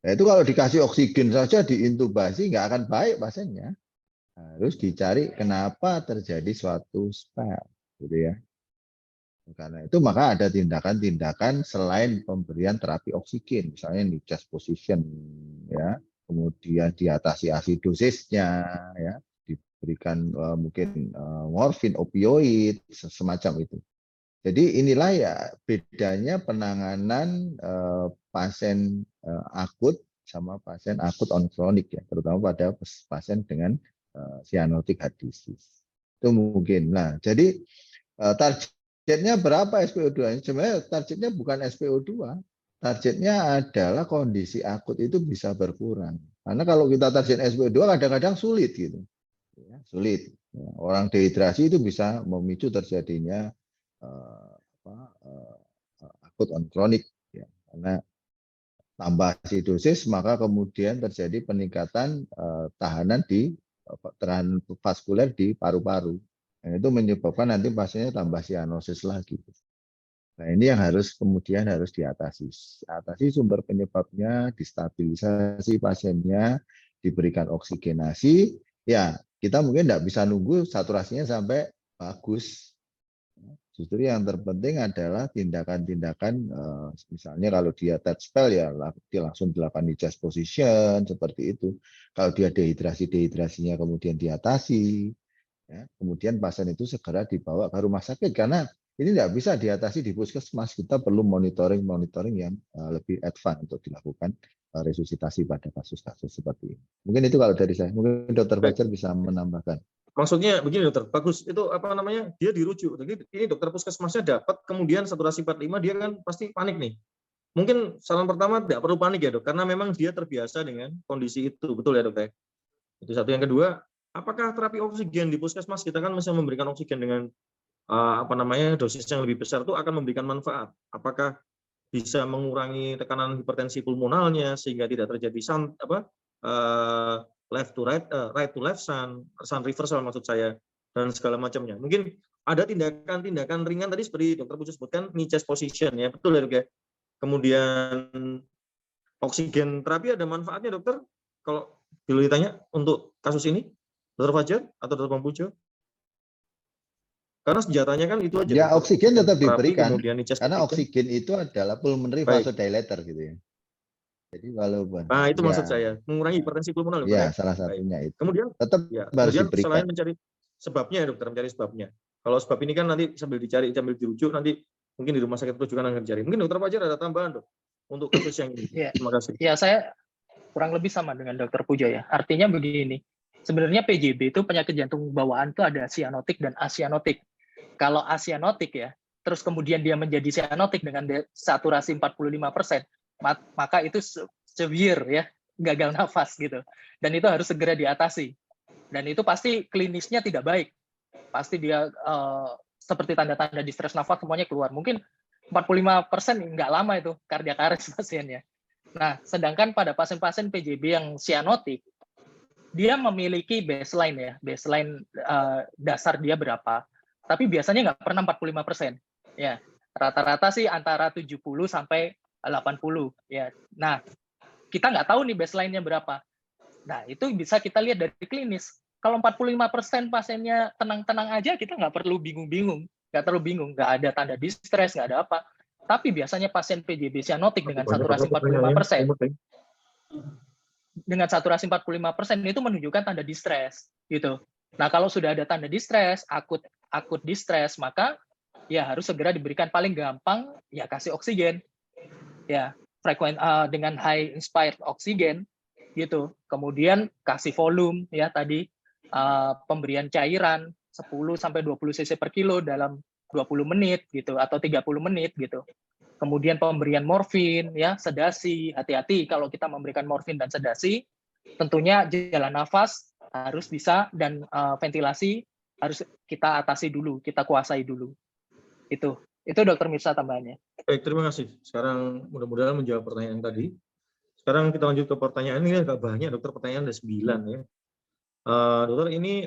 Nah, itu kalau dikasih oksigen saja diintubasi nggak akan baik pasiennya. Harus dicari kenapa terjadi suatu spell, gitu ya. Karena itu maka ada tindakan-tindakan selain pemberian terapi oksigen, misalnya di chest position, ya, kemudian diatasi asidosisnya, ya, diberikan mungkin morfin, opioid, semacam itu. Jadi inilah ya bedanya penanganan pasien akut sama pasien akut on kronik ya, terutama pada pasien dengan cyanotic heart disease. Itu mungkin. Nah, jadi targetnya berapa SpO2? Sebenarnya targetnya bukan SpO2. Targetnya adalah kondisi akut itu bisa berkurang. Karena kalau kita target SpO2 kadang-kadang sulit gitu. Ya, sulit. Ya, orang dehidrasi itu bisa memicu terjadinya akut on kronik ya, karena tambah acidosis maka kemudian terjadi peningkatan tahanan vaskuler di paru-paru. Nah, itu menyebabkan nanti pasiennya tambah sianosis lagi. Nah, ini yang kemudian harus diatasi. Atasi sumber penyebabnya, distabilisasi pasiennya, diberikan oksigenasi. Ya, kita mungkin tidak bisa nunggu saturasinya sampai bagus. Justru yang terpenting adalah tindakan-tindakan, misalnya kalau dia TET spell ya dia langsung dilakukan di chest position seperti itu. Kalau dia dehidrasinya kemudian diatasi, ya, kemudian pasien itu segera dibawa ke rumah sakit karena ini tidak bisa diatasi di puskesmas. Kita perlu monitoring yang lebih advance untuk dilakukan resusitasi pada kasus-kasus seperti ini. Mungkin itu kalau dari saya. Mungkin Dr. Fajar bisa menambahkan. Maksudnya begini dokter, bagus itu apa namanya, dia dirujuk. Jadi ini dokter puskesmasnya dapat, kemudian saturasi 45 dia kan pasti panik nih. Mungkin saran pertama tidak perlu panik ya dok, karena memang dia terbiasa dengan kondisi itu, betul ya dokter? Itu satu. Yang kedua, apakah terapi oksigen di puskesmas kita kan masih memberikan oksigen dengan apa namanya dosis yang lebih besar itu akan memberikan manfaat? Apakah bisa mengurangi tekanan hipertensi pulmonalnya sehingga tidak terjadi left to right, right to left sun reversal maksud saya, dan segala macamnya. Mungkin ada tindakan-tindakan ringan tadi seperti dokter Pujo sebutkan, knee chest position ya, betul ya dok ya. Kemudian oksigen terapi ada manfaatnya dokter kalau dulu ditanya untuk kasus ini, dokter Fajar atau dokter Bang Pujo? Karena senjatanya kan itu aja. Ya, dokter. Oksigen tetap diberikan. Kemudian karena oksigen itu adalah pulmonary vasodilator gitu ya. Jadi walaupun itu maksud saya, mengurangi hipertensi pulmoner. Ya, salah satunya itu. Kemudian tetap harus diberikan. Selain mencari sebabnya ya dokter, mencari sebabnya. Kalau sebab ini kan nanti sambil dirujuk nanti mungkin di rumah sakit rujukan akan dicari. Mungkin dokter Fajar ada tambahan dok untuk kasus yang ini. Ya. Terima kasih. Ya, saya kurang lebih sama dengan dokter Pujo ya. Artinya begini, sebenarnya PJB itu penyakit jantung bawaan itu ada sianotik dan asianotik. Kalau asianotik ya, terus kemudian dia menjadi sianotik dengan saturasi 45%, maka itu severe ya, gagal nafas gitu. Dan itu harus segera diatasi. Dan itu pasti klinisnya tidak baik. Pasti dia seperti tanda-tanda distress nafas semuanya keluar. Mungkin 45% nggak lama itu cardiac arrest pasiennya. Nah, sedangkan pada pasien-pasien PJB yang sianotik, dia memiliki baseline ya, baseline dasar dia berapa. Tapi biasanya nggak pernah 45%. Ya, rata-rata sih antara 70 sampai 80 ya. Nah, kita nggak tahu nih baseline-nya berapa. Nah, itu bisa kita lihat dari klinis. Kalau 45% pasiennya tenang-tenang aja, kita nggak perlu bingung-bingung. Nggak terlalu bingung, nggak ada tanda distress, nggak ada apa. Tapi biasanya pasien PJB cyanotic dengan saturasi 45%, dengan saturasi 45% itu menunjukkan tanda distress gitu. Nah, kalau sudah ada tanda distress, akut distress, maka ya harus segera diberikan, paling gampang ya kasih oksigen. Ya, dengan high inspired oksigen gitu. Kemudian kasih volume ya tadi, pemberian cairan 10 sampai 20 cc per kilo dalam 20 menit gitu atau 30 menit gitu. Kemudian pemberian morfin ya, sedasi, hati-hati kalau kita memberikan morfin dan sedasi, tentunya jalan nafas harus bisa dan ventilasi harus kita atasi dulu, kita kuasai dulu. Itu Dokter Mirsa tambahannya. Baik, terima kasih. Sekarang mudah-mudahan menjawab pertanyaan tadi. Sekarang kita lanjut ke pertanyaan ini, agak banyak dokter, pertanyaan ada 9 ya. Dokter ini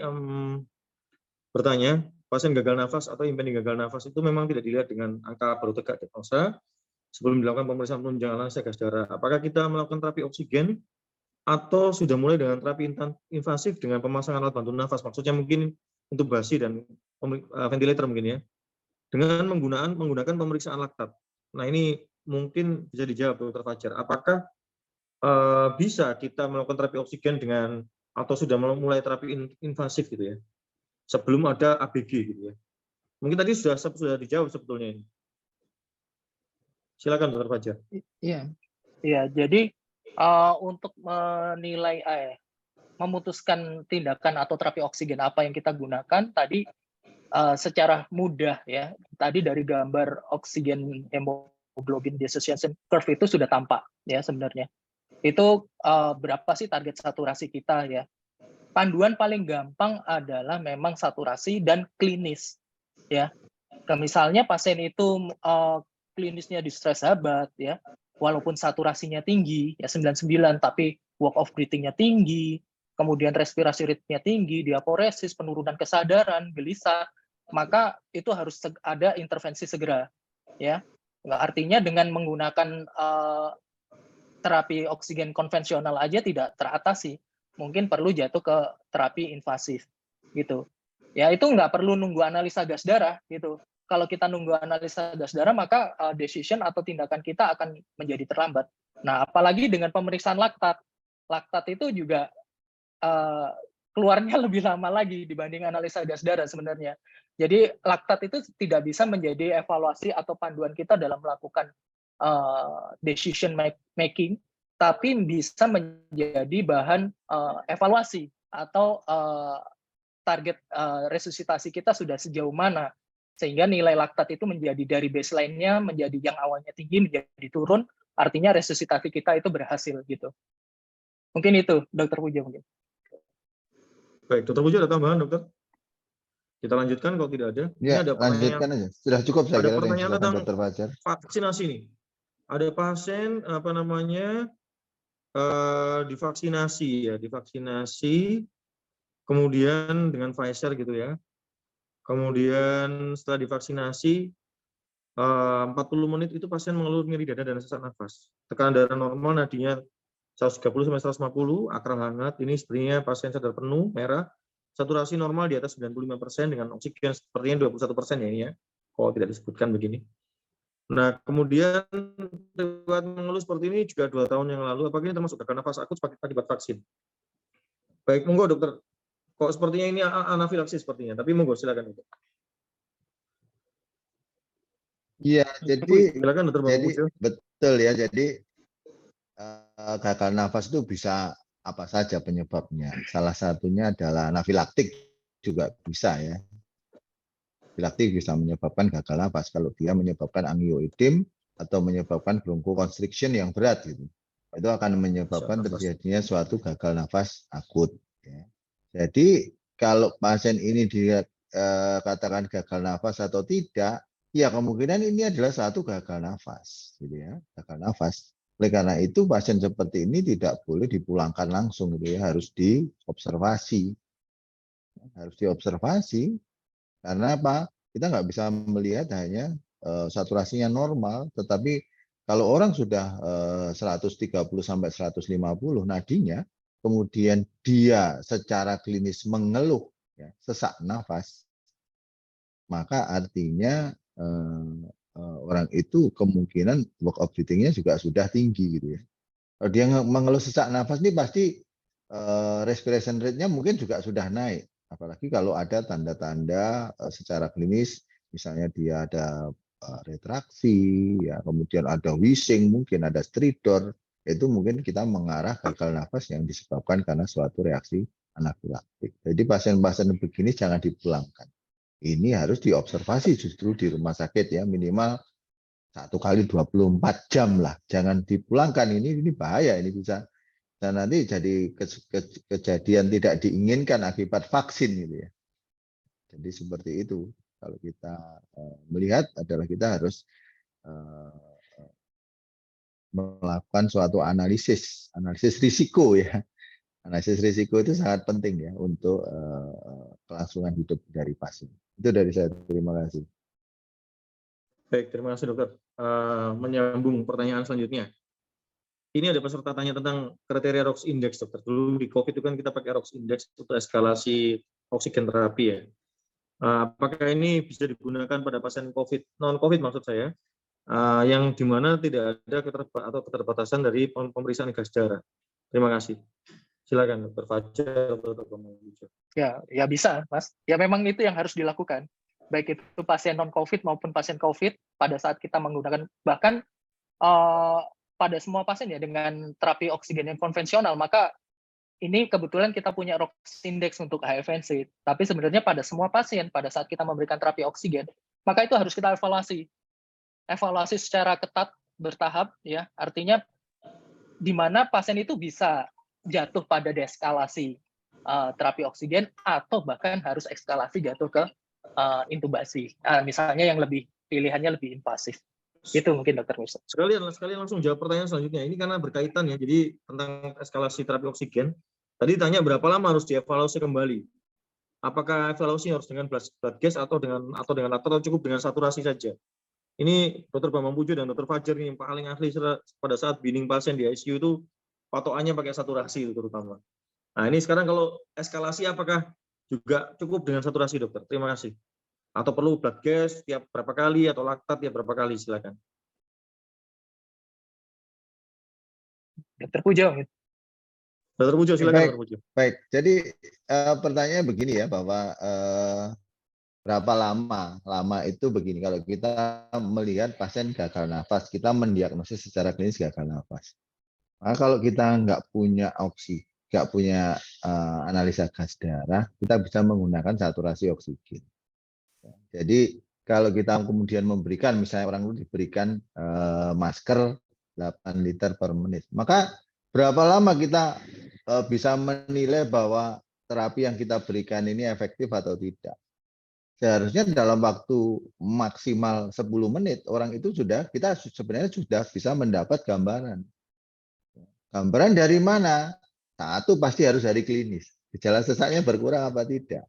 bertanya, pasien gagal nafas atau impending gagal nafas itu memang tidak dilihat dengan angka baru tegak diagnosa sebelum dilakukan pemeriksaan penunjang analisa gas darah. Apakah kita melakukan terapi oksigen atau sudah mulai dengan terapi invasif dengan pemasangan alat bantu nafas, maksudnya mungkin intubasi dan ventilator mungkin ya, dengan menggunakan pemeriksaan laktat. Nah, ini mungkin bisa dijawab Dr. Fajar. Apakah bisa kita melakukan terapi oksigen dengan atau sudah mulai terapi invasif gitu ya, sebelum ada ABG gitu ya? Mungkin tadi sudah dijawab sebetulnya ini. Silakan Dr. Fajar. Iya. Jadi untuk menilai memutuskan tindakan atau terapi oksigen apa yang kita gunakan tadi secara mudah ya. Tadi dari gambar oksigen hemoglobin dissociation curve itu sudah tampak ya sebenarnya. Itu berapa sih target saturasi kita ya. Panduan paling gampang adalah memang saturasi dan klinis ya. Misalnya pasien itu klinisnya distress hebat ya, walaupun saturasinya tinggi ya 99 tapi walk of breathing-nya tinggi, kemudian respirasi rate-nya tinggi, diaporesis, penurunan kesadaran, gelisah, maka itu harus ada intervensi segera ya. Artinya dengan menggunakan terapi oksigen konvensional aja tidak teratasi, mungkin perlu jatuh ke terapi invasif gitu ya. Itu nggak perlu nunggu analisa gas darah gitu. Kalau kita nunggu analisa gas darah, maka decision atau tindakan kita akan menjadi terlambat. Nah, apalagi dengan pemeriksaan laktat. Laktat itu juga keluarnya lebih lama lagi dibanding analisa gas darah sebenarnya. Jadi laktat itu tidak bisa menjadi evaluasi atau panduan kita dalam melakukan decision making, tapi bisa menjadi bahan evaluasi atau target resusitasi kita sudah sejauh mana, sehingga nilai laktat itu menjadi dari baseline-nya menjadi yang awalnya tinggi menjadi turun, artinya resusitasi kita itu berhasil gitu. Mungkin itu, Dokter Pujo mungkin. Baik, Dokter Pujo ada tambahan, Dokter? Kita lanjutkan kalau tidak ada. Ya, ini ada lanjutkan aja. Sudah cukup saya ada kira. Pertanyaan tentang Dokter Fajar. Vaksinasi nih. Ada pasien divaksinasi, kemudian dengan Pfizer gitu ya. Kemudian setelah divaksinasi 40 menit itu pasien mengeluh nyeri dada dan sesak nafas. Tekanan darah normal, nadinya 130 sampai 150, akram hangat. Ini sebenarnya pasien sadar penuh, merah. Saturasi normal di atas 95% dengan oksigen sepertinya 21% ya ini ya. Kalau tidak disebutkan begini. Nah, kemudian lewat mengeluh seperti ini juga 2 tahun yang lalu. Apakah ini termasuk gagal nafas akut akibat vaksin? Baik, monggo dokter. Kok sepertinya ini anafilaksis sepertinya, tapi monggo silakan. Iya, jadi silakan dokter. Jadi betul ya. Jadi gagal nafas itu bisa apa saja penyebabnya. Salah satunya adalah anafilaktik juga bisa ya. Anafilaktik bisa menyebabkan gagal nafas kalau dia menyebabkan angioidim atau menyebabkan bronchoconstriction yang berat gitu. Itu akan menyebabkan terjadinya suatu gagal nafas akut. Ya. Jadi kalau pasien ini dikatakan gagal nafas atau tidak, ya kemungkinan ini adalah suatu gagal nafas, gitu ya, gagal nafas. Oleh karena itu pasien seperti ini tidak boleh dipulangkan langsung gitu ya, harus diobservasi. Harus diobservasi karena apa? Kita nggak bisa melihat hanya saturasinya normal, tetapi kalau orang sudah 130 sampai 150 nadinya, kemudian dia secara klinis mengeluh ya, sesak nafas, maka artinya orang itu kemungkinan work of breathing-nya juga sudah tinggi gitu ya. Kalau dia mengeluh sesak nafas ini pasti respiration rate-nya mungkin juga sudah naik. Apalagi kalau ada tanda-tanda secara klinis, misalnya dia ada retraksi, ya, kemudian ada wheezing, mungkin ada stridor, itu mungkin kita mengarah gagal nafas yang disebabkan karena suatu reaksi anafilaktik. Jadi pasien-pasien begini jangan dipulangkan. Ini harus diobservasi justru di rumah sakit ya, minimal 1 kali 24 jam lah. Jangan dipulangkan, ini bahaya, ini bisa dan nanti jadi kejadian tidak diinginkan akibat vaksin gitu ya. Jadi seperti itu. Kalau kita melihat adalah kita harus melakukan suatu analisis risiko ya. Analisis risiko itu sangat penting ya untuk kelangsungan hidup dari pasien. Itu dari saya. Terima kasih. Baik, terima kasih dokter. Menyambung pertanyaan selanjutnya. Ini ada peserta tanya tentang kriteria ROX index, dokter. Dulu di COVID itu kan kita pakai ROX index untuk eskalasi oksigen terapi ya. Apakah ini bisa digunakan pada pasien COVID, non-COVID maksud saya, yang dimana tidak ada keterbatasan dari pemeriksaan gas darah? Terima kasih. Silakan Dr. Fajar atau Dr. Bambang. Ya bisa, Mas. Ya memang itu yang harus dilakukan. Baik itu pasien non-COVID maupun pasien COVID pada saat kita menggunakan, bahkan pada semua pasien ya dengan terapi oksigen yang konvensional, maka ini kebetulan kita punya ROX index untuk HFNC. Tapi sebenarnya pada semua pasien pada saat kita memberikan terapi oksigen, maka itu harus kita evaluasi. Evaluasi secara ketat bertahap ya. Artinya di mana pasien itu bisa jatuh pada deeskalasi terapi oksigen atau bahkan harus eskalasi jatuh ke intubasi. Misalnya yang pilihannya lebih invasif. Itu mungkin dokter Mirsa. Sekalian langsung jawab pertanyaan selanjutnya. Ini karena berkaitan ya, jadi tentang eskalasi terapi oksigen. Tadi tanya berapa lama harus dievaluasi kembali. Apakah evaluasi harus dengan blood gas atau cukup dengan saturasi saja? Ini Dr. Bambang Pujo dan Dr. Fajar ini yang paling ahli pada saat bimbing pasien di ICU itu patokannya pakai saturasi itu terutama. Nah ini sekarang kalau eskalasi apakah juga cukup dengan saturasi dokter? Terima kasih. Atau perlu blood gas tiap berapa kali atau laktat tiap berapa kali? Silakan. Dr. Pujo. Dr. Pujo silakan. Baik, Dr. Pujo. Baik. Jadi pertanyaannya begini ya, bahwa berapa lama itu begini. Kalau kita melihat pasien gagal nafas, kita mendiagnosis secara klinis gagal nafas. Maka kalau kita nggak punya nggak punya analisa gas darah, kita bisa menggunakan saturasi oksigen. Jadi kalau kita kemudian memberikan, misalnya orang itu diberikan masker 8 liter per menit, maka berapa lama kita bisa menilai bahwa terapi yang kita berikan ini efektif atau tidak? Seharusnya dalam waktu maksimal 10 menit, orang itu kita sebenarnya sudah bisa mendapat gambaran. Gambaran dari mana? Satu, pasti harus dari klinis. Gejala sesaknya berkurang apa tidak.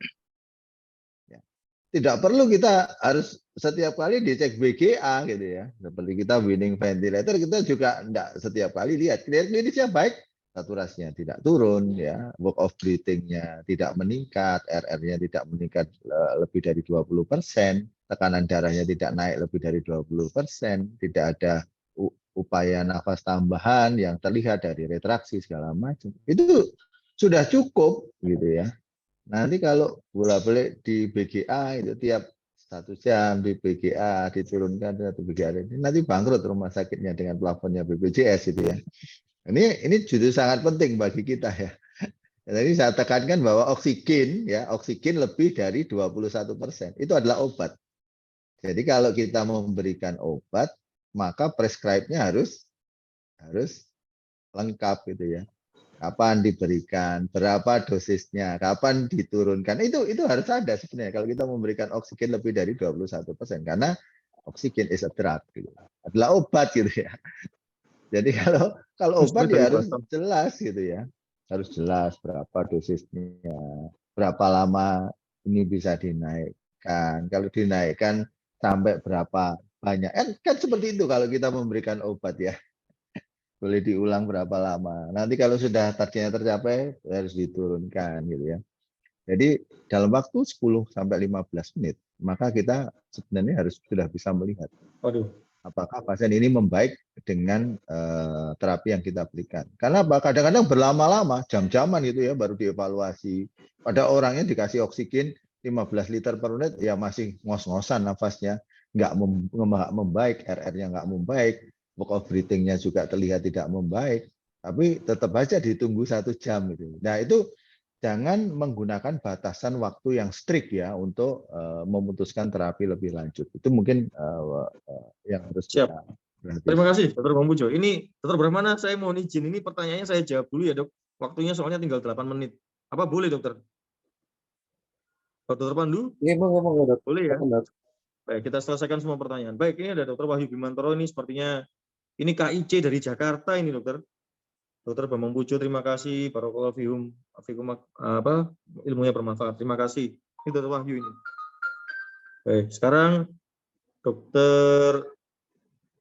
Tidak perlu kita harus setiap kali dicek BGA gitu ya. Seperti kita winning ventilator, kita juga tidak setiap kali lihat. Klinisnya baik, saturasinya tidak turun, ya, work of breathing-nya tidak meningkat, RR-nya tidak meningkat lebih dari 20%, tekanan darahnya tidak naik lebih dari 20%, tidak ada upaya nafas tambahan yang terlihat dari retraksi segala macam. Itu sudah cukup gitu ya. Nanti kalau bolak-balik di BGA itu tiap 1 jam di BGA diturunkan satu BGA ini nanti bangkrut rumah sakitnya dengan plafonnya BPJS itu ya. Ini justru sangat penting bagi kita ya. Jadi saya tekankan bahwa oksigen lebih dari 21%. Itu adalah obat. Jadi kalau kita mau memberikan obat, maka prescribe-nya harus lengkap gitu ya. Kapan diberikan, berapa dosisnya, kapan diturunkan. Itu harus ada sebenarnya kalau kita memberikan oksigen lebih dari 21%, karena oksigen is a drug gitu. Adalah obat gitu ya. Jadi kalau obat Dari ya harus Batam. jelas gitu ya. Harus jelas berapa dosisnya, berapa lama ini bisa dinaikkan. Kalau dinaikkan sampai berapa banyak. Kan seperti itu kalau kita memberikan obat ya. Boleh diulang berapa lama. Nanti kalau sudah targetnya tercapai harus diturunkan gitu ya. Jadi dalam waktu 10 sampai 15 menit, maka kita sebenarnya harus sudah bisa melihat Waduh. apakah pasien ini membaik dengan terapi yang kita berikan. Karena kadang-kadang berlama-lama, jam-jaman gitu ya, baru dievaluasi. Pada orangnya dikasih oksigen 15 liter per menit, ya masih ngos-ngosan nafasnya, nggak membaik, RR-nya nggak membaik, work of breathing-nya juga terlihat tidak membaik, tapi tetap aja ditunggu 1 jam gitu. Nah itu jangan menggunakan batasan waktu yang strict ya untuk memutuskan terapi lebih lanjut. Itu mungkin yang harus Siap. kita perhatikan. Terima kasih, Dr. Bang Pujo. Ini, Dr. Brahmana, saya mohon izin. Ini pertanyaannya saya jawab dulu ya, Dok. Waktunya soalnya tinggal 8 menit. Apa boleh, Dokter? Dr. Pandu? Iya, ngomong Dok. Boleh ya? Silakan, Dok. Baik, kita selesaikan semua pertanyaan. Baik, ini ada Dr. Wahyu Bimantoro. Ini sepertinya, ini KIC dari Jakarta ini, Dokter. Dr. Bambang Pujo, terima kasih. Barakallahu fikum, ilmunya bermanfaat. Terima kasih. Ini Dr. Wahyu ini. Baik, sekarang Dr.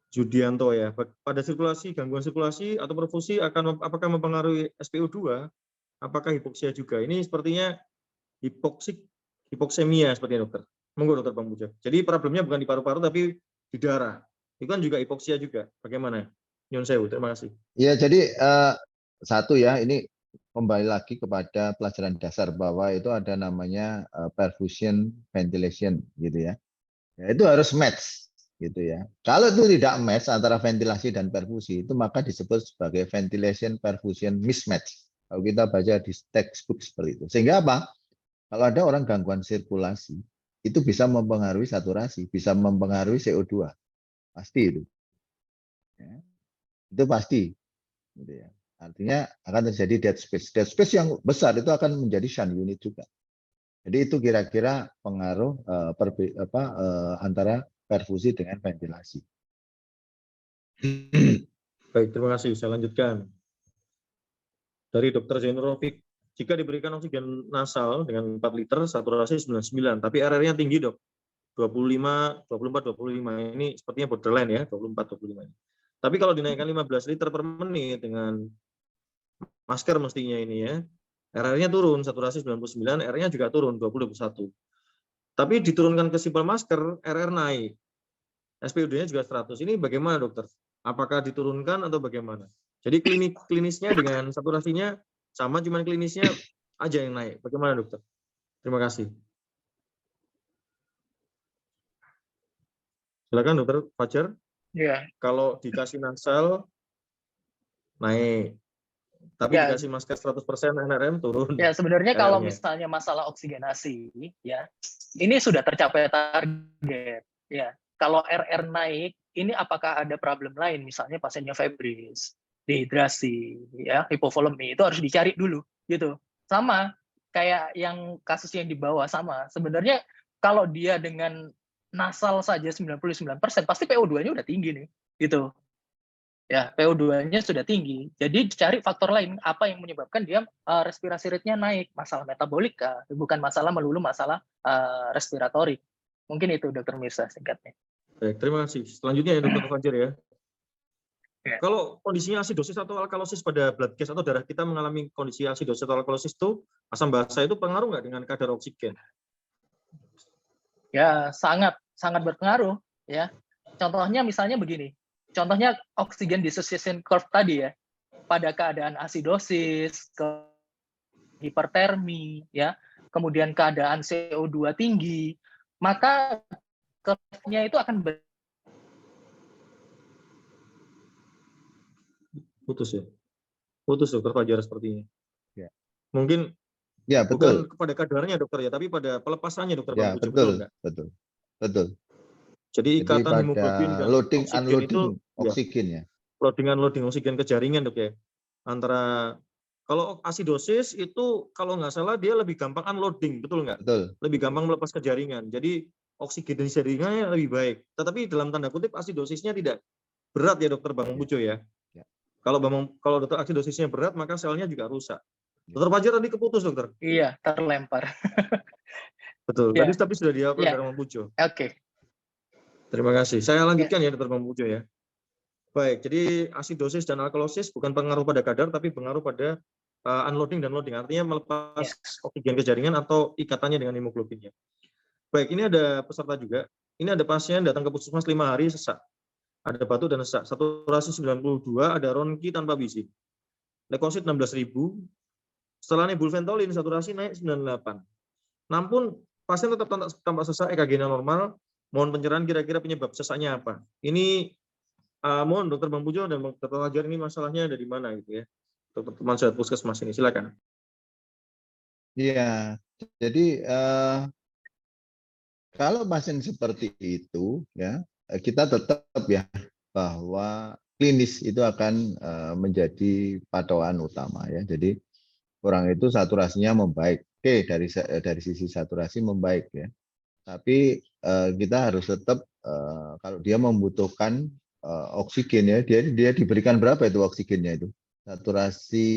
Judianto ya. Pada sirkulasi, gangguan sirkulasi atau perfusi apakah mempengaruhi SpO2? Apakah hipoksia juga? Ini sepertinya hipoksemia sepertinya, Dokter. Monggo, Dokter Bang Pujo. Jadi problemnya bukan di paru-paru tapi di darah. Itu kan juga hipoksia juga. Bagaimana? Nyun sewu, terima kasih. Ya, jadi satu ya, ini kembali lagi kepada pelajaran dasar bahwa itu ada namanya perfusion ventilation gitu ya. Ya, itu harus match gitu ya. Kalau itu tidak match antara ventilasi dan perfusi, itu maka disebut sebagai ventilation perfusion mismatch. Kalau kita baca di textbook seperti itu. Sehingga apa? Kalau ada orang gangguan sirkulasi, itu bisa mempengaruhi saturasi, bisa mempengaruhi CO2. Pasti itu. Ya, itu pasti. Gitu ya. Artinya akan terjadi dead space. Dead space yang besar itu akan menjadi shunt unit juga. Jadi itu kira-kira pengaruh antara perfusi dengan ventilasi. Baik, terima kasih. Saya lanjutkan. Dari Dr. Zainurofik, jika diberikan oksigen nasal dengan 4 liter, saturasi 99, tapi RR-nya tinggi, Dok. 25, 24, 25. Ini sepertinya borderline ya, 24, 25. Tapi kalau dinaikkan 15 liter per menit dengan masker mestinya ini ya, RR-nya turun, saturasi 99, R-nya juga turun, 20-21. Tapi diturunkan ke simpel masker, RR naik. SpO2-nya juga 100. Ini bagaimana, Dokter? Apakah diturunkan atau bagaimana? Jadi klinisnya dengan saturasinya sama, cuman klinisnya aja yang naik. Bagaimana, Dokter? Terima kasih. Silakan, Dokter Fajar. Ya. Kalau dikasih nasal, naik. Tapi Ya. dikasih masker 100% NRM turun. Ya, sebenarnya kalau RR-nya. misalnya masalah oksigenasi, ya, ini sudah tercapai target. Ya, kalau RR naik, ini apakah ada problem lain? Misalnya pasiennya febris, dehidrasi, ya, hipovolemi, itu harus dicari dulu, gitu. Sama kayak yang kasus yang di bawah sama. Sebenarnya kalau dia dengan nasal saja 99%, pasti PO2-nya udah tinggi nih, gitu. Ya, PO2-nya sudah tinggi. Jadi dicari faktor lain apa yang menyebabkan dia respirasi rate-nya naik, masalah metabolik bukan masalah melulu masalah respiratorik. Mungkin itu Dr. Mirsa singkatnya. Baik, terima kasih. Selanjutnya ya Dr. Fajar ya. Ya. Kalau kondisinya asidosis atau alkalosis pada blood gas atau darah kita mengalami kondisi asidosis atau alkalosis itu, asam basa itu pengaruh nggak dengan kadar oksigen? Ya, sangat berpengaruh ya. Contohnya misalnya begini. Contohnya oxygen dissociation curve tadi ya. Pada keadaan asidosis, hipertermi ya, kemudian keadaan CO2 tinggi, maka curve-nya itu akan Putus ya. Putus Dokter Fajar sepertinya. Ya. Mungkin Ya, betul. bukan kepada kadarnya dokter ya, tapi pada pelepasannya Dokter Ya, Bang Pujo, betul. Jadi ikatan pada hemoglobin dan loading oksigen unloading itu oksigen ya. Loading oksigen ke jaringan dok ya. Antara kalau asidosis itu kalau nggak salah dia lebih gampang unloading, betul nggak? Betul. Lebih gampang melepas ke jaringan. Jadi oksigen di jaringannya lebih baik. Tetapi dalam tanda kutip asidosisnya tidak berat ya Dokter Bang Pujo ya. Kalau dokter asidosisnya berat, maka selnya juga rusak. Dokter Fajar tadi keputus, dokter. Iya, terlempar. Betul. Ya. Tadi tapi sudah dijawab oleh Ya. Dokter Bambang Pujo. Oke. Terima kasih. Saya lanjutkan ya, Dokter Bambang Pujo ya. Baik, jadi asidosis dan alkalosis bukan pengaruh pada kadar, tapi pengaruh pada unloading dan loading. Artinya melepas oksigen ke jaringan atau ikatannya dengan hemoglobinnya. Baik, ini ada peserta juga. Ini ada pasien datang ke puskesmas 5 hari sesak. Ada batuk dan sesak. Saturasi 92, ada ronki tanpa bisi. Leukosit 16.000. Setelah nebulventolin, saturasi naik 98. Namun pasien tetap tampak sesak, EKG-nya normal. Mohon pencerahan kira-kira penyebab sesaknya apa. Ini mohon Dokter Bang Pujo dan Dokter Fajar, ini masalahnya ada di mana gitu ya. Dokter teman saya puskesmas ini, silakan. Iya, jadi kalau pasien seperti itu ya, kita tetap ya bahwa klinis itu akan menjadi patokan utama ya. Jadi orang itu saturasinya membaik. Oke, dari sisi saturasi membaik ya. Tapi kita harus tetap kalau dia membutuhkan oksigen ya, dia diberikan berapa itu oksigennya itu? Saturasi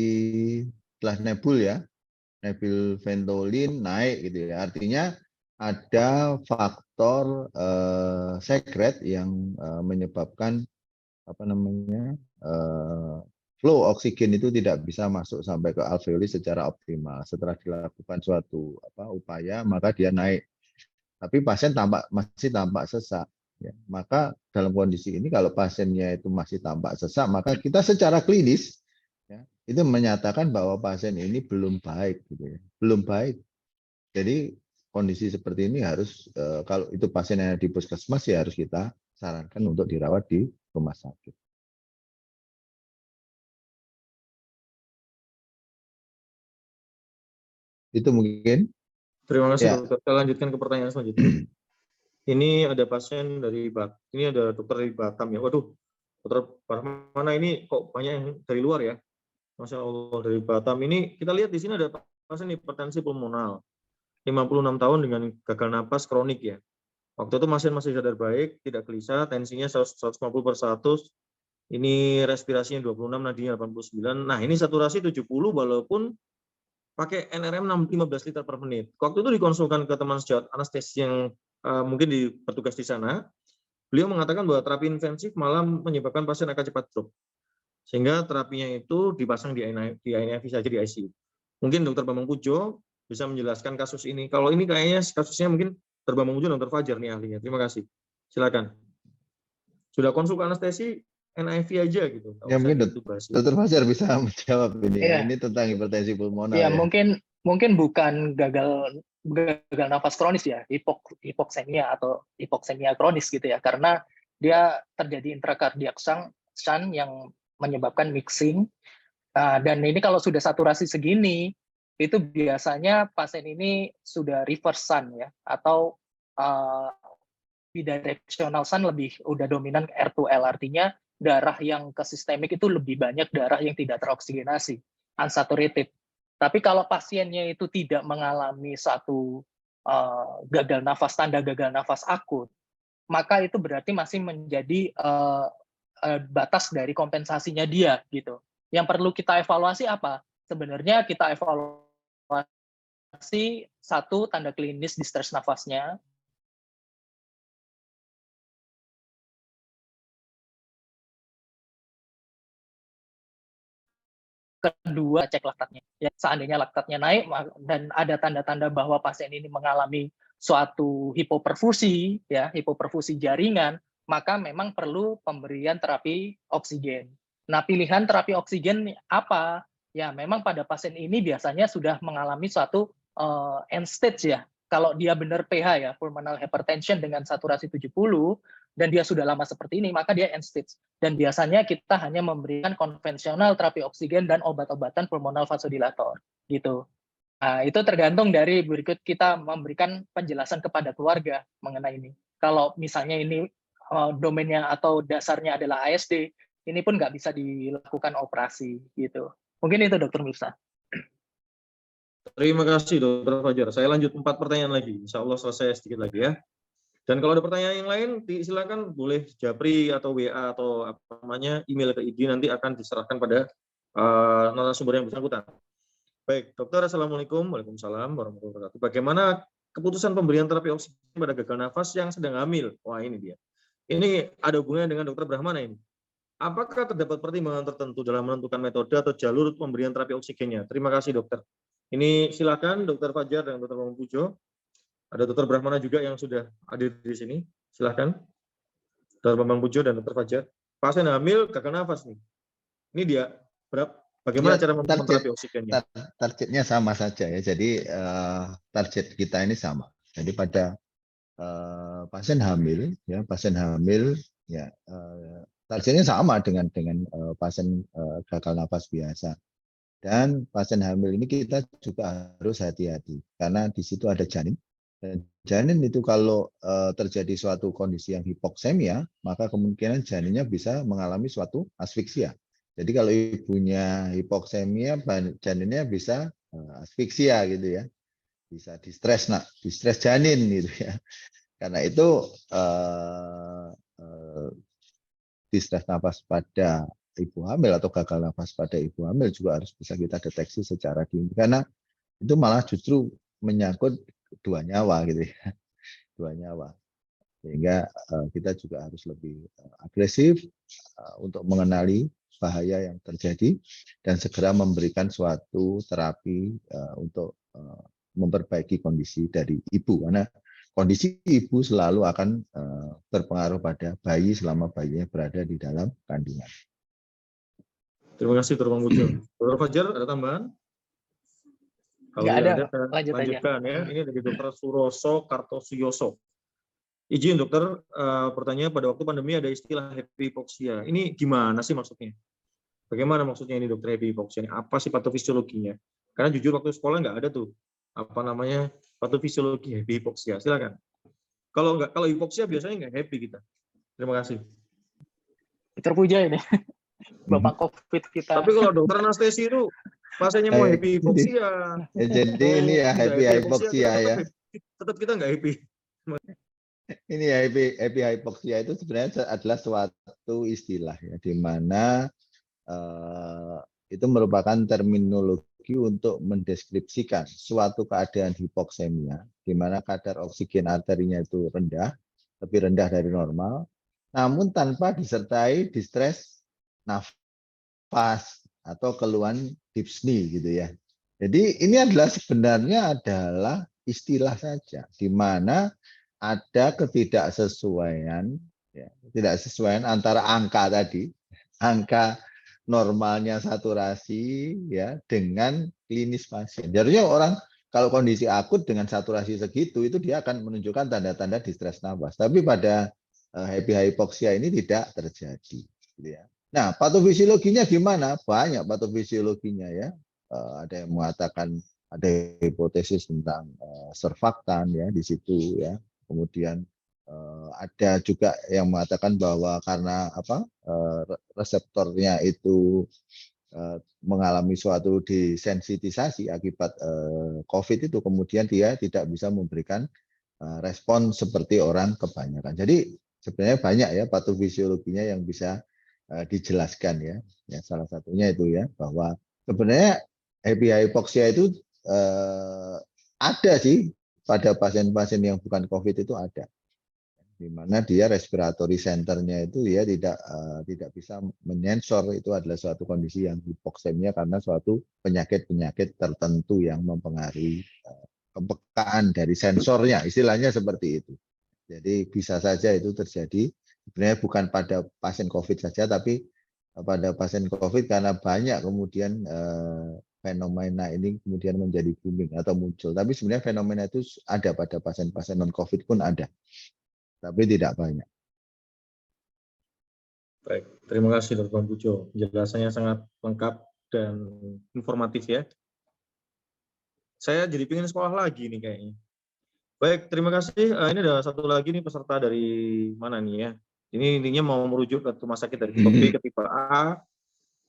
setelah nebul ya, nebulventolin naik gitu ya. Artinya ada faktor sekret yang menyebabkan apa namanya flow oksigen itu tidak bisa masuk sampai ke alveoli secara optimal. Setelah dilakukan suatu upaya, maka dia naik. Tapi pasien masih tampak sesak. Ya. Maka dalam kondisi ini kalau pasiennya itu masih tampak sesak, maka kita secara klinis ya, itu menyatakan bahwa pasien ini belum baik, gitu ya. Belum baik. Jadi kondisi seperti ini harus kalau itu pasien yang di puskesmas ya harus kita sarankan untuk dirawat di rumah sakit. Itu mungkin. Terima kasih Ya. dokter. Saya lanjutkan ke pertanyaan selanjutnya. Ini ada pasien dari ini ada dokter dari Batam ya. Waduh, dokter mana ini kok banyak yang dari luar ya? Masya Allah, dari Batam. Ini kita lihat di sini ada pasien hipertensi pulmonal. 56 tahun dengan gagal napas kronik ya. Waktu itu masih sadar baik, tidak gelisah, tensinya 150/100. Ini respirasinya 26, nadinya 89. Nah, ini saturasi 70 walaupun pakai NRM 15 liter per menit. Waktu itu dikonsulkan ke teman sejawat anestesi yang mungkin bertugas di sana. Beliau mengatakan bahwa terapi intensif malah menyebabkan pasien akan cepat drop. Sehingga terapinya itu dipasang di INIV saja di ICU. Mungkin Dokter Bambang Pujo bisa menjelaskan kasus ini. Kalau ini kayaknya kasusnya mungkin Dokter Bambang Pujo, Dokter Fajar nih ahlinya. Terima kasih. Silakan. Sudah konsul anestesi, NIV aja gitu. Ya mungkin Dokter Fajar bisa menjawab ini. Ya. Ini tentang hipertensi pulmonar. Ya, mungkin bukan gagal nafas kronis ya, hipoksemia atau hipoksemia kronis gitu ya, karena dia terjadi intrakardiak shunt yang menyebabkan mixing. Dan ini kalau sudah saturasi segini, itu biasanya pasien ini sudah reverse shunt ya, atau bidirectional shunt udah dominan R2L, artinya darah yang ke sistemik itu lebih banyak darah yang tidak teroksigenasi, unsaturated. Tapi kalau pasiennya itu tidak mengalami satu tanda gagal nafas akut, maka itu berarti masih menjadi batas dari kompensasinya dia gitu. Yang perlu kita evaluasi apa? Sebenarnya kita evaluasi satu, tanda klinis distress nafasnya. Kedua, cek laktatnya. Ya, seandainya laktatnya naik dan ada tanda-tanda bahwa pasien ini mengalami suatu hipoperfusi, ya, hipoperfusi jaringan, maka memang perlu pemberian terapi oksigen. Nah, pilihan terapi oksigen apa? Ya, memang pada pasien ini biasanya sudah mengalami suatu end stage ya. Kalau dia benar PH ya, pulmonal hypertension dengan saturasi 70, dan dia sudah lama seperti ini, maka dia end stage. Dan biasanya kita hanya memberikan konvensional terapi oksigen dan obat-obatan pulmonal vasodilator. Gitu. Nah, itu tergantung dari berikut kita memberikan penjelasan kepada keluarga mengenai ini. Kalau misalnya ini domainnya atau dasarnya adalah ASD, ini pun nggak bisa dilakukan operasi. Gitu. Mungkin itu Dokter Mirsa. Terima kasih Dokter Fajar. Saya lanjut 4 pertanyaan lagi. Insya Allah selesai sedikit lagi ya. Dan kalau ada pertanyaan yang lain, silakan boleh japri atau WA atau apa namanya email ke IG, nanti akan diserahkan pada narasumber yang bersangkutan. Baik, dokter, assalamualaikum, waalaikumsalam warahmatullahi wabarakatuh. Bagaimana keputusan pemberian terapi oksigen pada gagal nafas yang sedang hamil? Wah, ini dia. Ini ada hubungannya dengan dokter Brahmana ini. Apakah terdapat pertimbangan tertentu dalam menentukan metode atau jalur pemberian terapi oksigennya? Terima kasih, dokter. Ini silakan dokter Fajar dan dokter Bambang Pujo. Ada dokter Brahmana juga yang sudah hadir di sini. Silakan. Dokter Bambang Pujo dan dokter Fajar. Pasien hamil gagal nafas nih. Ini dia. Bagaimana cara membangun terapi oksigennya? Targetnya sama saja ya. Jadi target kita ini sama. Jadi pada pasien hamil ya, targetnya sama dengan pasien gagal nafas biasa. Dan pasien hamil ini kita juga harus hati-hati karena di situ ada janin. Dan janin itu kalau terjadi suatu kondisi yang hipoksemia, maka kemungkinan janinnya bisa mengalami suatu asfiksia. Jadi kalau ibunya hipoksemia, janinnya bisa asfiksia gitu ya, bisa distres janin gitu ya. Karena itu distres nafas pada ibu hamil atau gagal nafas pada ibu hamil juga harus bisa kita deteksi secara dini. Karena itu malah justru menyangkut dua nyawa gitu ya, dua nyawa. Sehingga kita juga harus lebih agresif untuk mengenali bahaya yang terjadi dan segera memberikan suatu terapi untuk memperbaiki kondisi dari ibu, karena kondisi ibu selalu akan berpengaruh pada bayi selama bayinya berada di dalam kandungan. Terima kasih, Dr. Bambang Pujo. Dr. Fajar, ada tambahan? Kalau Nggak tidak ada, saya lanjut aja. lanjutkan ya. Ini dari Dr. Suroso Kartosuyoso. Izin dokter, pertanyaan, pada waktu pandemi ada istilah happy hypoxia. Ini gimana sih maksudnya? Bagaimana maksudnya ini dokter happy hypoxia? Apa sih patofisiologinya? Karena jujur waktu sekolah nggak ada tuh apa namanya patofisiologi happy hypoxia. Silakan. Kalau hipoksia biasanya nggak happy kita. Terima kasih. Terpuja ini. Bapak COVID kita. Tapi kalau dokter anestesi itu pasiennya mau happy hypoxia. Ya, jadi ini ya happy hypoxia ya. Tetap kita nggak happy. Ini happy hypoxia itu sebenarnya adalah suatu istilah ya, di mana itu merupakan terminologi untuk mendeskripsikan suatu keadaan hipoksemia, di mana kadar oksigen arterinya itu rendah, lebih rendah dari normal, namun tanpa disertai distres nafas atau keluhan dyspnea gitu ya. Jadi ini sebenarnya adalah istilah saja, di mana ada ketidaksesuaian, ya, ketidaksesuaian antara angka tadi, angka normalnya saturasi ya dengan klinis pasien. Jadinya orang kalau kondisi akut dengan saturasi segitu itu dia akan menunjukkan tanda-tanda distres nafas. Tapi pada happy hypoxia ini tidak terjadi. Gitu ya. Nah, patofisiologinya gimana? Banyak patofisiologinya ya. Ada yang mengatakan ada hipotesis tentang surfaktan ya di situ ya. Kemudian ada juga yang mengatakan bahwa karena reseptornya itu mengalami suatu desensitisasi akibat COVID itu, kemudian dia tidak bisa memberikan respon seperti orang kebanyakan. Jadi sebenarnya banyak ya patofisiologinya yang bisa dijelaskan ya. Ya salah satunya itu ya, bahwa sebenarnya happy hypoxia itu ada sih pada pasien-pasien yang bukan COVID itu ada, di mana dia respiratory centernya itu dia tidak bisa menyensor, itu adalah suatu kondisi yang hipoksemia karena suatu penyakit-penyakit tertentu yang mempengaruhi kepekaan dari sensornya, istilahnya seperti itu. Jadi bisa saja itu terjadi, sebenarnya bukan pada pasien COVID saja, tapi pada pasien COVID karena banyak kemudian fenomena ini kemudian menjadi booming atau muncul. Tapi sebenarnya fenomena itu ada pada pasien-pasien non-COVID pun ada, tapi tidak banyak. Baik, terima kasih Dr. Bambang Pujo. Penjelasannya sangat lengkap dan informatif ya. Saya jadi pengen sekolah lagi nih kayaknya. Baik, terima kasih. Ini ada satu lagi nih peserta dari mana nih ya. Ini intinya mau merujuk ke rumah sakit dari tipe B ke tipe A.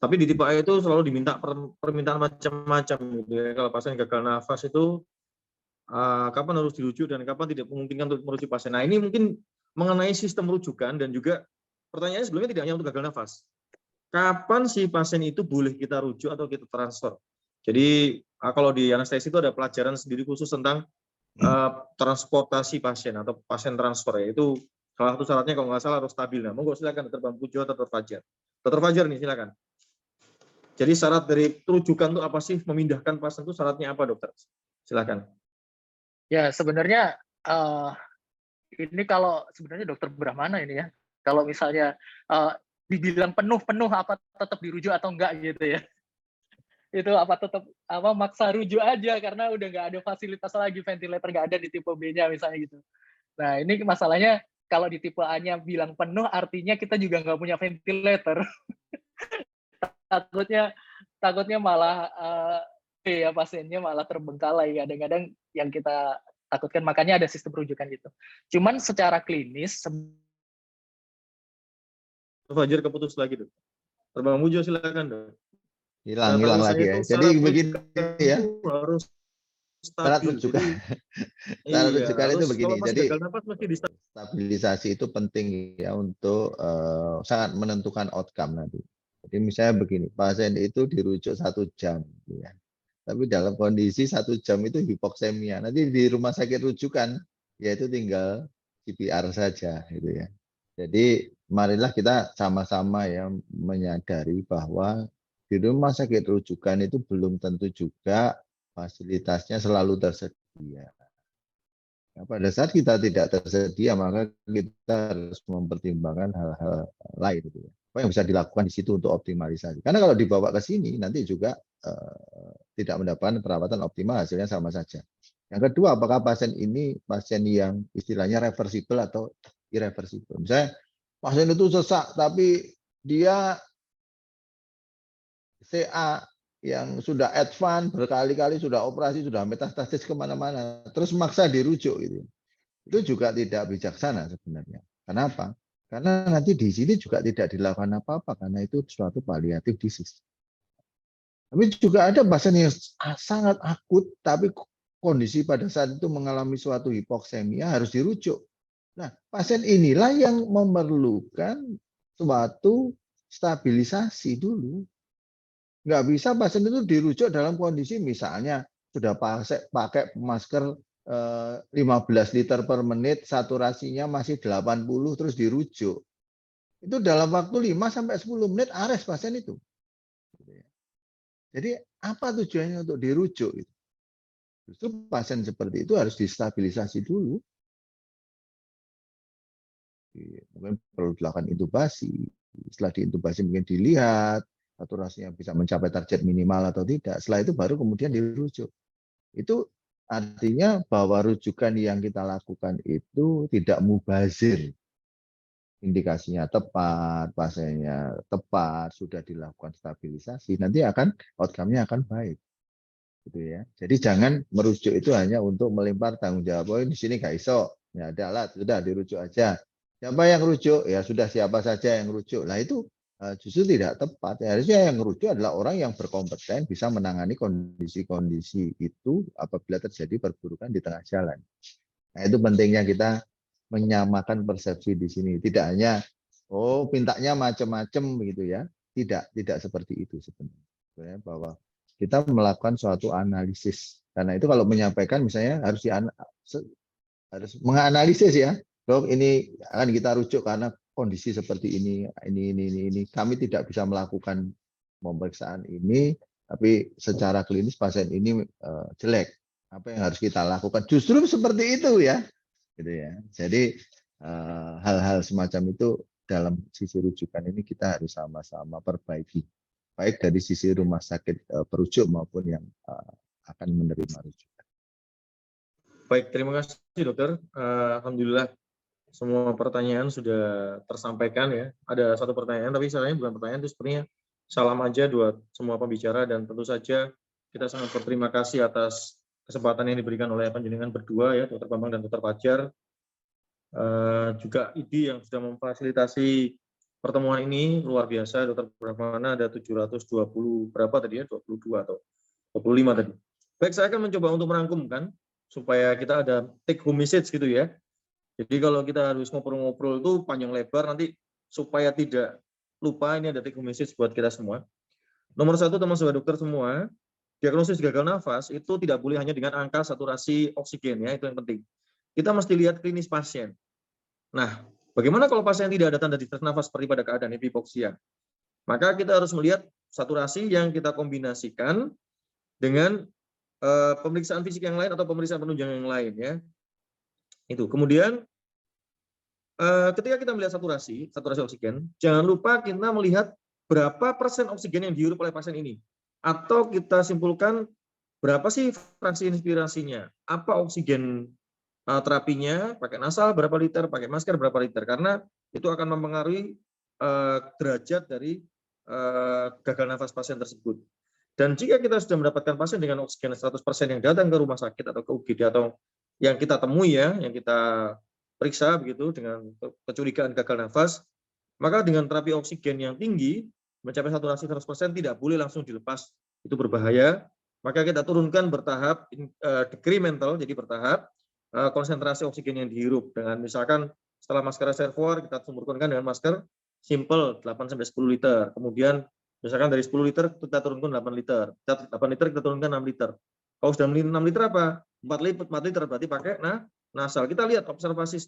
Tapi di tipe A itu selalu diminta permintaan macam-macam gitu ya. Kalau pasien gagal nafas itu kapan harus dirujuk dan kapan tidak memungkinkan untuk merujuk pasien. Nah, ini mungkin mengenai sistem rujukan dan juga pertanyaannya sebelumnya tidak hanya untuk gagal nafas. Kapan si pasien itu boleh kita rujuk atau kita transfer? Jadi kalau di anestesi itu ada pelajaran sendiri khusus tentang transportasi pasien atau pasien transfer, yaitu salah satu syaratnya kalau nggak salah harus stabil. Nah, monggo silakan Dr. Bambang Pujo atau Dr. Fajar. Dr. Fajar nih silakan. Jadi syarat dari rujukan itu apa sih? Memindahkan pasien itu syaratnya apa, dokter? Silakan. Ya, sebenarnya ini kalau sebenarnya dokter Brahmana ini ya, kalau misalnya dibilang penuh apa tetap dirujuk atau enggak gitu ya. Itu apa tetap maksa rujuk aja karena udah nggak ada fasilitas lagi, ventilator nggak ada di tipe B-nya misalnya gitu. Nah, ini masalahnya kalau di tipe A-nya bilang penuh artinya kita juga nggak punya ventilator. takutnya malah ya pasiennya malah terbengkalai kadang-kadang yang kita takutkan, makanya ada sistem rujukan gitu. Cuman secara klinis Fajar keputus lagi, Dok. Terbang Mujo silakan, Dok. Hilang lagi ya. Jadi begini ya. Harus syarat stabil. rujukan. Syarat rujukan itu begini. Jadi nafas mesti stabilisasi itu penting ya untuk sangat menentukan outcome nanti. Jadi misalnya begini, pasien itu dirujuk 1 jam, ya. Tapi dalam kondisi 1 jam itu hipoksemia. Nanti di rumah sakit rujukan, yaitu tinggal CPR saja, gitu ya. Jadi marilah kita sama-sama ya menyadari bahwa di rumah sakit rujukan itu belum tentu juga fasilitasnya selalu tersedia. Nah, pada saat kita tidak tersedia, maka kita harus mempertimbangkan hal-hal lain. Gitu ya. Apa yang bisa dilakukan di situ untuk optimalisasi. Karena kalau dibawa ke sini, nanti juga tidak mendapatkan perawatan optimal, hasilnya sama saja. Yang kedua, apakah pasien ini pasien yang istilahnya reversible atau irreversible. Misalnya pasien itu sesak, tapi dia CA yang sudah advance, berkali-kali sudah operasi, sudah metastasis kemana-mana, terus maksa dirujuk gitu. Itu juga tidak bijaksana sebenarnya. Kenapa? Karena nanti di sini juga tidak dilakukan apa-apa, karena itu suatu palliative disease. Tapi juga ada pasien yang sangat akut, tapi kondisi pada saat itu mengalami suatu hipoksemia, harus dirujuk. Nah, pasien inilah yang memerlukan suatu stabilisasi dulu. Nggak bisa pasien itu dirujuk dalam kondisi misalnya sudah pakai masker 15 liter per menit, saturasinya masih 80, terus dirujuk. Itu dalam waktu 5-10 menit ares pasien itu. Jadi apa tujuannya untuk dirujuk? Justru pasien seperti itu harus distabilisasi dulu. Mungkin perlu dilakukan intubasi. Setelah diintubasi mungkin dilihat saturasinya bisa mencapai target minimal atau tidak. Setelah itu baru kemudian dirujuk. Itu artinya bahwa rujukan yang kita lakukan itu tidak mubazir. Indikasinya tepat, pasiennya tepat, sudah dilakukan stabilisasi, nanti outcome-nya akan baik. Gitu ya. Jadi jangan merujuk itu hanya untuk melempar tanggung jawab. Oh, di sini nggak iso, ya ada alat, sudah dirujuk aja. Siapa yang rujuk? Ya sudah siapa saja yang rujuk. Nah itu justru tidak tepat. Harusnya yang rujuk adalah orang yang berkompeten bisa menangani kondisi-kondisi itu apabila terjadi perburukan di tengah jalan. Nah itu pentingnya kita menyamakan persepsi di sini. Tidak hanya mintanya macam-macam begitu ya. Tidak seperti itu sebenarnya. Bahwa kita melakukan suatu analisis. Karena itu kalau menyampaikan misalnya harus menganalisis ya. Dok, ini akan kita rujuk karena kondisi seperti ini. Kami tidak bisa melakukan pemeriksaan ini, tapi secara klinis pasien ini jelek. Apa yang harus kita lakukan? Justru seperti itu ya. Gitu ya. Jadi hal-hal semacam itu dalam sisi rujukan ini kita harus sama-sama perbaiki. Baik dari sisi rumah sakit perujuk maupun yang akan menerima rujukan. Baik, terima kasih dokter. Alhamdulillah semua pertanyaan sudah tersampaikan ya. Ada satu pertanyaan, tapi salahnya bukan pertanyaan, itu sebenarnya salam aja buat semua pembicara dan tentu saja kita sangat berterima kasih atas kesempatan yang diberikan oleh panjenengan berdua ya, Dr. Bambang dan Dr. Fajar. Juga IDI yang sudah memfasilitasi pertemuan ini luar biasa. Dr. Brahmana ada 720 berapa tadi ya, 22 atau 25 tadi. Baik, saya akan mencoba untuk merangkumkan supaya kita ada take home message gitu ya. Jadi kalau kita harus ngobrol-ngobrol itu panjang lebar, nanti supaya tidak lupa, ini ada take home message buat kita semua. Nomor 1, teman sahabat dokter semua, diagnosis gagal nafas itu tidak boleh hanya dengan angka saturasi oksigen ya, itu yang penting. Kita mesti lihat klinis pasien. Nah, bagaimana kalau pasien tidak ada tanda distress nafas seperti pada keadaan hipoksia? Maka kita harus melihat saturasi yang kita kombinasikan dengan pemeriksaan fisik yang lain atau pemeriksaan penunjang yang lain ya. Itu. Kemudian ketika kita melihat saturasi oksigen, jangan lupa kita melihat berapa persen oksigen yang dihirup oleh pasien ini. Atau kita simpulkan berapa sih fraksi inspirasinya, apa oksigen terapinya, pakai nasal berapa liter, pakai masker berapa liter, karena itu akan mempengaruhi derajat dari gagal nafas pasien tersebut. Dan jika kita sudah mendapatkan pasien dengan oksigen 100% yang datang ke rumah sakit atau ke UGD atau yang kita temui ya, yang kita periksa begitu dengan kecurigaan gagal nafas, maka dengan terapi oksigen yang tinggi mencapai saturasi 100% tidak boleh langsung dilepas, itu berbahaya. Maka kita turunkan bertahap, decremental, jadi bertahap konsentrasi oksigen yang dihirup dengan misalkan setelah masker reservoir kita turunkan dengan masker simple 8-10 liter, kemudian misalkan dari 10 liter kita turunkan 8 liter, 8 liter kita turunkan 6 liter. Kalau sudah 6 liter apa? 4 liter berarti pakai nasal. Kita lihat observasi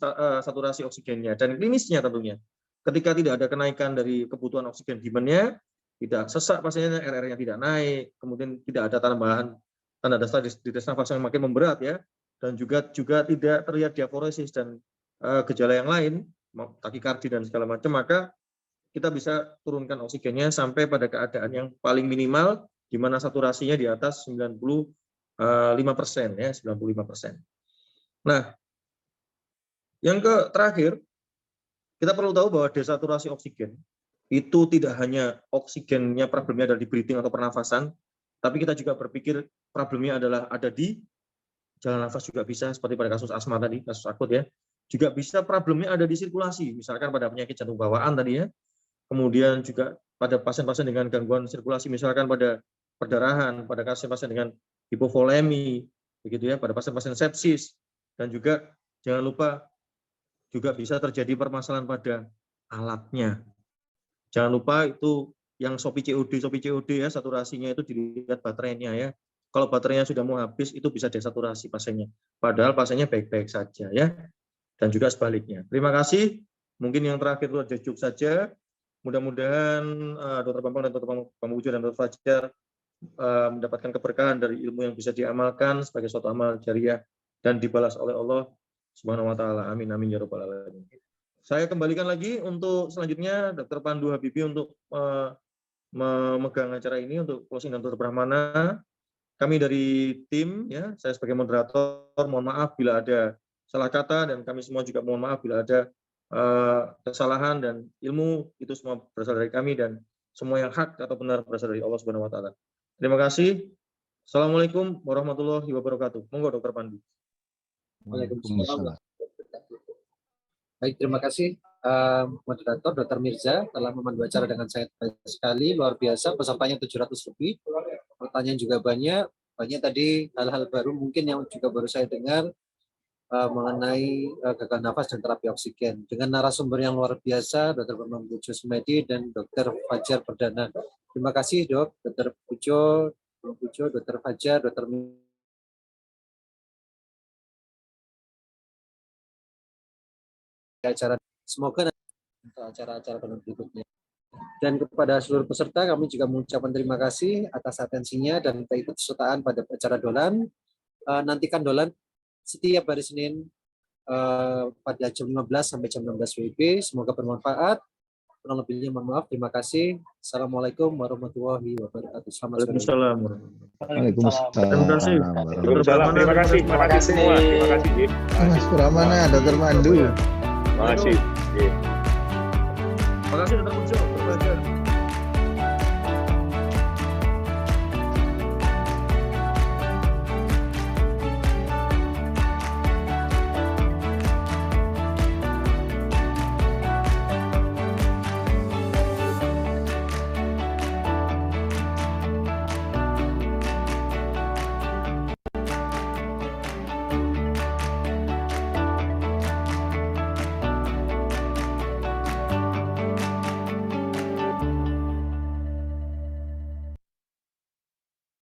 saturasi oksigennya dan klinisnya tentunya. Ketika tidak ada kenaikan dari kebutuhan oksigen demand-nya, tidak sesak pasiennya, RR-nya tidak naik, kemudian tidak ada tambahan tanda dasar distress nafas yang makin memberat ya, dan juga tidak terlihat diaforesis dan gejala yang lain, takikardi dan segala macam, maka kita bisa turunkan oksigennya sampai pada keadaan yang paling minimal, di mana saturasinya di atas 95% ya, 95%. Nah, yang terakhir, kita perlu tahu bahwa desaturasi oksigen itu tidak hanya oksigennya problemnya ada di breathing atau pernafasan, tapi kita juga berpikir problemnya adalah ada di jalan nafas juga bisa, seperti pada kasus asma tadi, kasus akut ya. Juga bisa problemnya ada di sirkulasi, misalkan pada penyakit jantung bawaan tadi ya. Kemudian juga pada pasien-pasien dengan gangguan sirkulasi, misalkan pada perdarahan, pada pasien-pasien dengan hipovolemi, begitu ya, pada pasien-pasien sepsis, dan juga jangan lupa juga bisa terjadi permasalahan pada alatnya. Jangan lupa itu yang SOPI COD ya, saturasinya itu dilihat baterainya ya. Kalau baterainya sudah mau habis, itu bisa desaturasi pasiennya. Padahal pasiennya baik-baik saja ya. Dan juga sebaliknya. Terima kasih. Mungkin yang terakhir itu ada juk saja. Mudah-mudahan Dr. Bambang dan Dr. Bambang Pujo dan Dr. Fajar mendapatkan keberkahan dari ilmu yang bisa diamalkan sebagai suatu amal jariah dan dibalas oleh Allah Subhanahu wa taala. Amin amin ya rabbal alamin. Saya kembalikan lagi untuk selanjutnya Dr. Pandu Habibi untuk memegang acara ini untuk closing dan Dr. Brahmana. Kami dari tim ya, saya sebagai moderator mohon maaf bila ada salah kata dan kami semua juga mohon maaf bila ada kesalahan, dan ilmu itu semua berasal dari kami dan semua yang hak atau benar berasal dari Allah Subhanahu wa taala. Terima kasih. Assalamualaikum warahmatullahi wabarakatuh. Monggo Dr. Pandu. Waalaikumsalam. Baik, terima kasih moderator Dr. Mirza telah memandu acara dengan sangat baik sekali, luar biasa, pesertanya 700 lebih, pertanyaan juga banyak tadi hal-hal baru mungkin yang juga baru saya dengar mengenai gagal nafas dan terapi oksigen dengan narasumber yang luar biasa, Dr. Bambang Pujo Sumedi dan Dr. Fajar Perdana. Terima kasih Dok, Dr. Pujo, Dr. Fajar, Dr. acara, semoga untuk acara-acara berikutnya. Dan kepada seluruh peserta kami juga mengucapkan terima kasih atas atensinya dan keikutsertaan pada acara Dolan. Nantikan Dolan setiap hari Senin pada jam 15 sampai jam 16 WIB. Semoga bermanfaat. Kurang lebihnya mohon maaf. Terima kasih. Assalamualaikum warahmatullahi wabarakatuh. Selamat sore. Waalaikumsalam. Terima kasih. Terima kasih semua. Terima kasih. Mas Brahmana, Dr. Pandu. Terima kasih. Terima kasih Dr. Pujo.